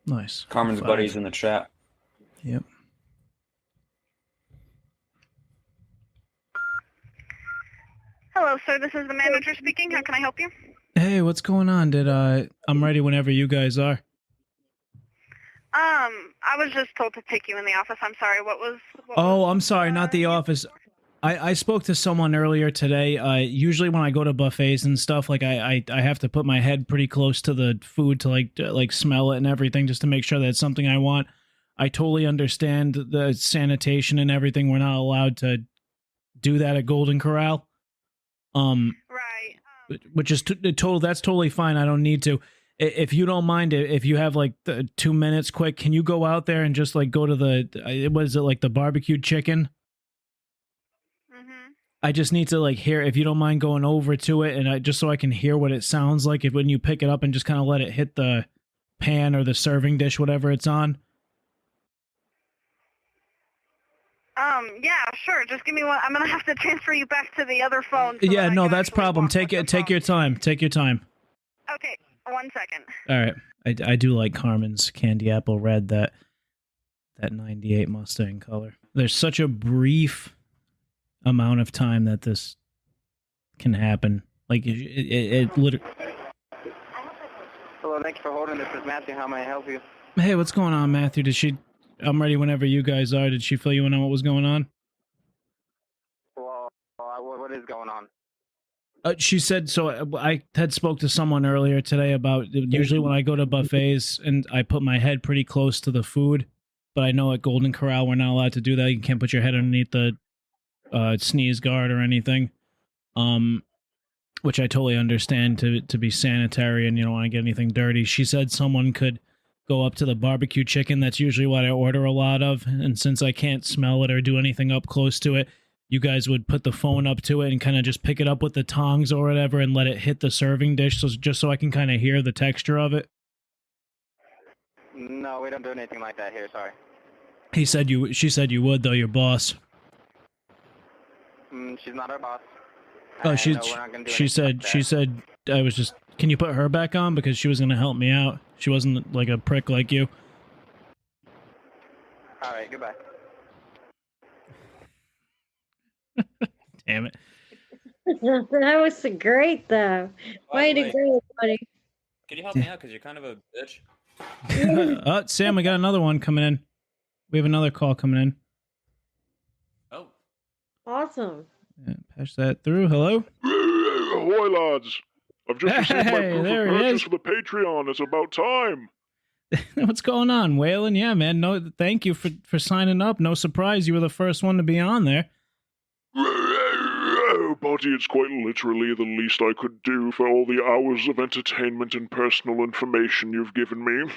Speaker 3: Nice.
Speaker 16: Carmen's
Speaker 3: 5.
Speaker 16: buddy's in the chat.
Speaker 3: Yep.
Speaker 7: Hello, sir. This is the manager speaking. How can I help you?
Speaker 3: Hey, what's going on? I'm ready whenever you guys are.
Speaker 7: I was just told to take you in the office. I'm sorry.
Speaker 3: I'm sorry, not the office. I spoke to someone earlier today. Usually when I go to buffets and stuff, like I have to put my head pretty close to the food to like smell it and everything, just to make sure that it's something I want. I totally understand the sanitation and everything. We're not allowed to do that at Golden Corral.
Speaker 7: Right.
Speaker 3: Which is that's totally fine. I don't need to. If you don't mind, if you have like 2 minutes quick, can you go out there and just like go to the barbecued chicken?
Speaker 7: Mm-hmm.
Speaker 3: I just need to like hear, if you don't mind going over to it, and just so I can hear what it sounds like when you pick it up and just kind of let it hit the pan or the serving dish, whatever it's on.
Speaker 7: Yeah, sure. Just give me one. I'm gonna have to transfer you back to the other phone.
Speaker 3: Yeah, no, that's problem. Take your time. Take your time.
Speaker 7: Okay, 1 second.
Speaker 3: All right. I do like Carmen's candy apple red, that 98 Mustang color. There's such a brief amount of time that this can happen. Like it literally.
Speaker 2: Hello, thank you for holding. This is Matthew. How may I help you?
Speaker 3: Hey, what's going on, Matthew? I'm ready whenever you guys are. Did she fill you in on what was going on?
Speaker 2: Well, I what is going on?
Speaker 3: She said, so I had spoke to someone earlier today about usually when I go to buffets and I put my head pretty close to the food, but I know at Golden Corral we're not allowed to do that. You can't put your head underneath the sneeze guard or anything, which I totally understand to be sanitary and you don't want to get anything dirty. She said someone could go up to the barbecue chicken. That's usually what I order a lot of, and since I can't smell it or do anything up close to it, you guys would put the phone up to it and kind of just pick it up with the tongs or whatever and let it hit the serving dish, so just so I can kind of hear the texture of it.
Speaker 2: No, we don't do anything like that here. Sorry.
Speaker 3: She said you would, though, your boss.
Speaker 2: She's not our boss.
Speaker 3: Oh,
Speaker 2: And no, we're not gonna do
Speaker 3: she
Speaker 2: anything like
Speaker 3: said I was just. Can you put her back on because she was going to help me out? She wasn't like a prick like you.
Speaker 2: All right, goodbye.
Speaker 3: Damn it.
Speaker 1: That was great, though. Way to go, buddy.
Speaker 16: Can you help me out? Because you're kind of a bitch.
Speaker 3: Oh, Sam, we got another one coming in. We have another call coming in.
Speaker 16: Oh.
Speaker 1: Awesome.
Speaker 3: Yeah, patch that through. Hello?
Speaker 6: Ahoy, lads. I've just received my proof of
Speaker 3: there he
Speaker 6: purchase
Speaker 3: is.
Speaker 6: for the Patreon. It's about time.
Speaker 3: What's going on, Waylon? Yeah, man. No, thank you for signing up. No surprise, you were the first one to be on there.
Speaker 6: Oh, buddy, it's quite literally the least I could do for all the hours of entertainment and personal information you've given me.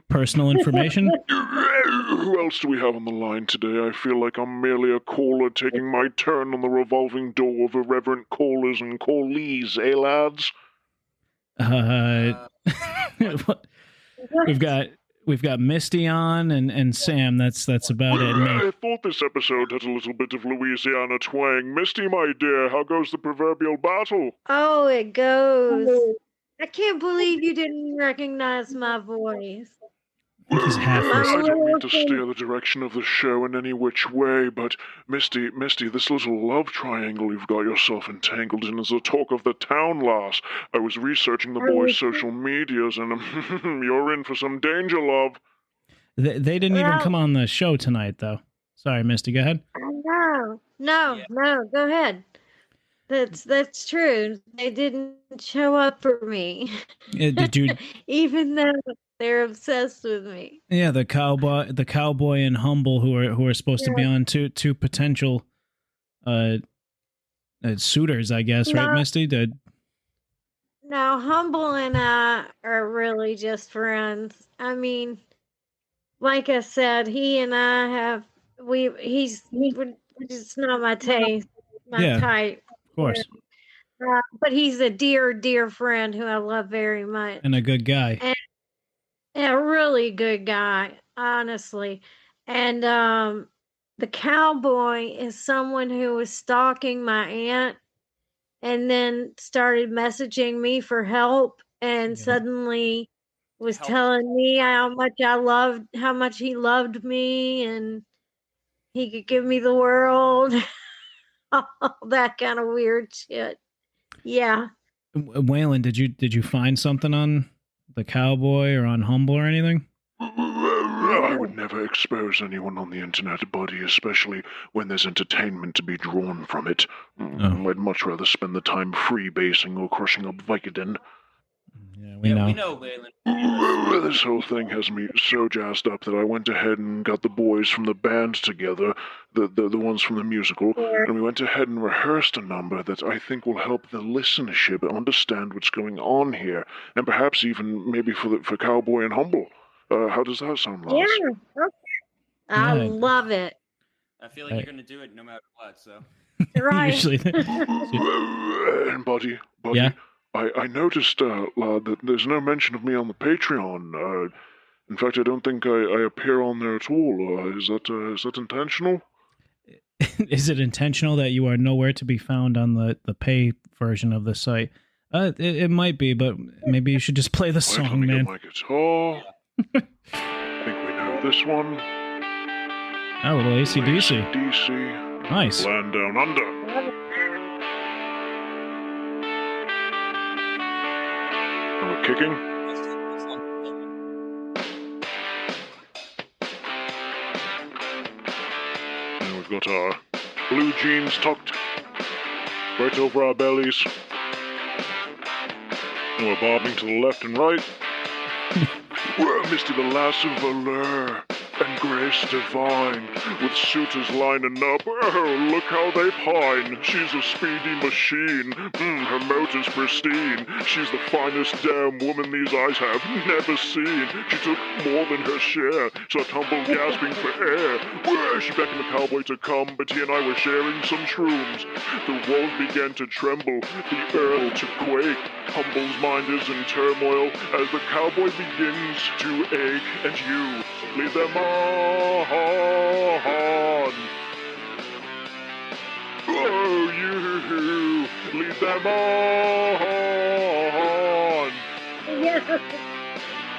Speaker 3: Personal information?
Speaker 6: Who else do we have on the line today? I feel like I'm merely a caller taking my turn on the revolving door of irreverent callers and callees, eh, lads? We've got Misti on and Sam. That's about it. I thought this episode had a little bit of Louisiana twang. Misti, my dear, how goes the proverbial battle?
Speaker 1: Oh, it goes. I can't believe you didn't recognize my voice.
Speaker 6: I don't mean to steer the direction of the show in any which way, but Misti, this little love triangle you've got yourself entangled in is the talk of the town, lass. I was researching the boys' social medias, and you're in for some danger, love.
Speaker 3: They didn't even come on the show tonight, though. Sorry, Misti, go ahead.
Speaker 1: No, go ahead. That's true. They didn't show up for me.
Speaker 3: Did you?
Speaker 1: Even though they're obsessed with me.
Speaker 3: Yeah, the cowboy and Humble who are supposed to be on two potential suitors, I guess, right, Misti?
Speaker 1: No, Humble and I are really just friends. I mean, like I said, he and I have he's it's not my taste, my type.
Speaker 3: Of course.
Speaker 1: But he's a dear friend who I love very much.
Speaker 3: And a good guy.
Speaker 1: And a really good guy, honestly. And the cowboy is someone who was stalking my aunt and then started messaging me for help and suddenly was telling me how much he loved me and he could give me the world. All that kind of weird shit. Yeah.
Speaker 3: Waylon, did you find something on the cowboy or on Humble or anything?
Speaker 6: I would never expose anyone on the internet, buddy, especially when there's entertainment to be drawn from it. I'd much rather spend the time freebasing or crushing up Vicodin.
Speaker 3: We know.
Speaker 16: We know, Waylon.
Speaker 6: This whole thing has me so jazzed up that I went ahead and got the boys from the band together, the ones from the musical, and we went ahead and rehearsed a number that I think will help the listenership understand what's going on here, and perhaps even maybe for Cowboy and Humble. How does that sound, lads?
Speaker 1: Yeah, okay. I love it.
Speaker 16: I feel like you're going to do it no matter what, so.
Speaker 1: Right.
Speaker 6: And buddy,
Speaker 3: yeah?
Speaker 6: I noticed, lad, that there's no mention of me on the Patreon. In fact, I don't think I appear on there at all. Is that intentional?
Speaker 3: Is it intentional that you are nowhere to be found on the pay version of the site? It might be, but maybe you should just play the song,
Speaker 6: let me
Speaker 3: man.
Speaker 6: get my guitar. I think we know this one.
Speaker 3: Oh, a little AC/DC.
Speaker 6: DC.
Speaker 3: Nice.
Speaker 6: Land Down Under. And we're kicking. And we've got our blue jeans tucked. right over our bellies. And we're bobbing to the left and right. We're Misti, the lass of Allure and grace divine, with suitors lining up. Oh, look how they pine. She's a speedy machine. Her motor's pristine. She's the finest damn woman these eyes have never seen. She took more than her share, so I tumbled gasping for air. She beckoned the cowboy to come, but he and I were sharing some shrooms. The walls began to tremble, the earth to quake. Humble's mind is in turmoil as the cowboy begins to ache, and you lead them on. Oh, you lead them on.
Speaker 1: Yes.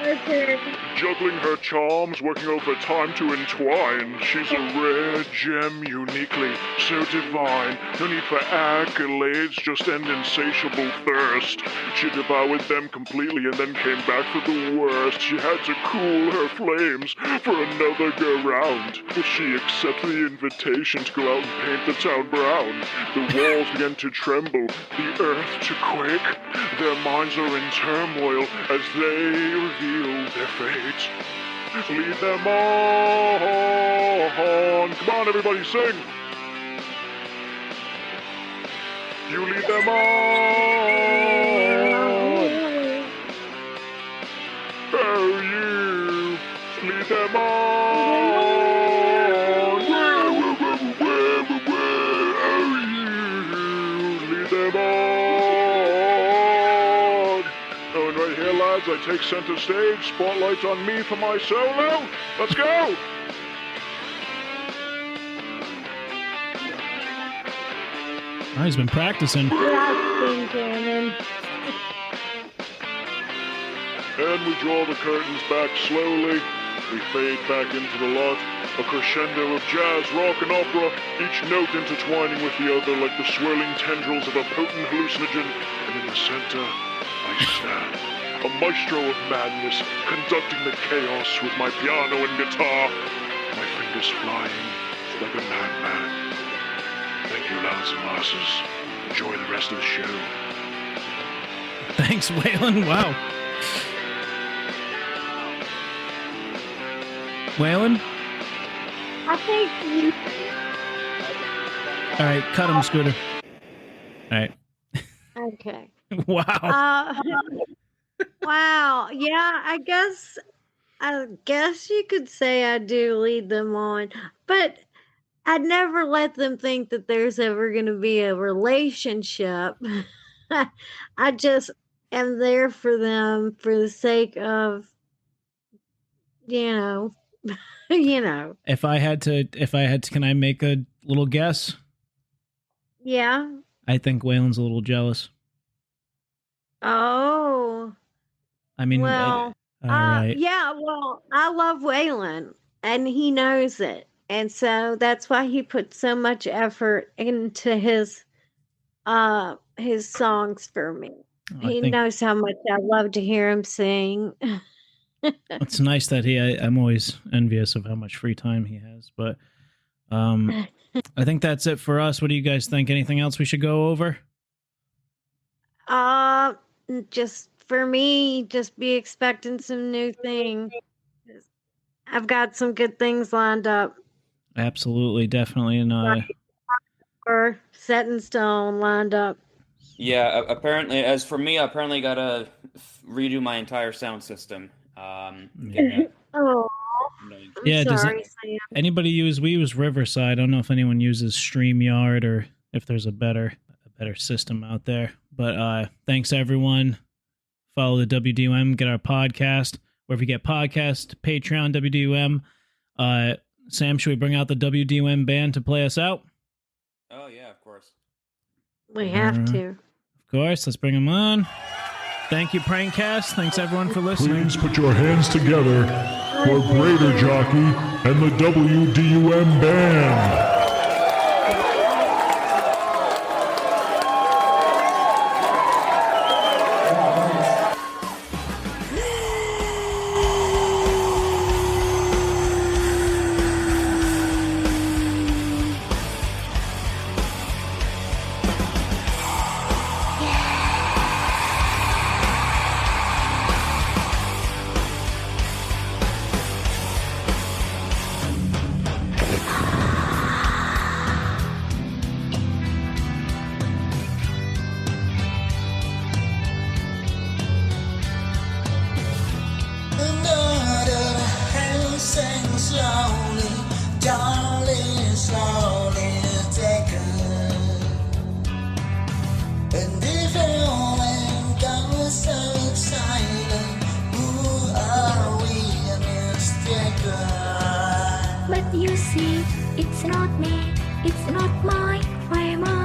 Speaker 1: Okay.
Speaker 6: Juggling her charms, working overtime to entwine. She's a rare gem, uniquely so divine. No need for accolades, just an insatiable thirst. She devoured them completely and then came back for the worst. She had to cool her flames for another go-round. Will she accept the invitation to go out and paint the town brown? The walls began to tremble, the earth to quake. Their minds are in turmoil as they reveal their fate. Lead them on. Come on, everybody, sing. You lead them on. Oh, you lead them on. Oh, you lead them on. Oh, and right here, lads, I take center stage. Spotlight on me for my solo. Let's go.
Speaker 3: Oh, he's been practicing.
Speaker 1: Carmen.
Speaker 6: And we draw the curtains back slowly. We fade back into the lot. A crescendo of jazz, rock, and opera, each note intertwining with the other like the swirling tendrils of a potent hallucinogen. And in the center, I stand, a maestro of madness, conducting the chaos with my piano and guitar. My fingers flying like a madman. Thank you, lads and lasses. Enjoy the rest of the show.
Speaker 3: Thanks, Waylon. Wow. Waylon?
Speaker 1: I think you...
Speaker 3: All right, cut him, Scooter. All right.
Speaker 1: Okay.
Speaker 3: Wow.
Speaker 1: Wow. Yeah, I guess you could say I do lead them on, but I'd never let them think that there's ever going to be a relationship. I just am there for them for the sake of, you know.
Speaker 3: If I had to, can I make a little guess?
Speaker 1: Yeah.
Speaker 3: I think Waylon's a little jealous.
Speaker 1: Oh.
Speaker 3: I mean,
Speaker 1: well,
Speaker 3: all right.
Speaker 1: Yeah, well, I love Waylon, and he knows it. And so that's why he put so much effort into his songs for me. He knows how much I love to hear him sing.
Speaker 3: It's nice that I'm always envious of how much free time he has, but I think that's it for us. What do you guys think? Anything else we should go over?
Speaker 1: Just for me, just be expecting some new things. I've got some good things lined up.
Speaker 3: Absolutely, definitely, and
Speaker 1: or set in stone lined up.
Speaker 16: Yeah, apparently, as for me, I apparently gotta redo my entire sound system.
Speaker 1: Oh,
Speaker 3: yeah.
Speaker 1: sorry, Sam.
Speaker 3: Anybody use? We use Riverside. I don't know if anyone uses StreamYard or if there's a better system out there. But thanks everyone. Follow the WDUM. Get our podcast wherever you get podcasts. Patreon WDUM. Sam, should we bring out the WDUM band to play us out?
Speaker 16: Oh yeah, of course.
Speaker 1: We have to.
Speaker 3: Of course. Let's bring them on. Thank you, Prankcast. Thanks, everyone, for listening.
Speaker 6: Please put your hands together for Greater Jockey and the WDUM Band.
Speaker 4: it's not me, it's not mine. Why am I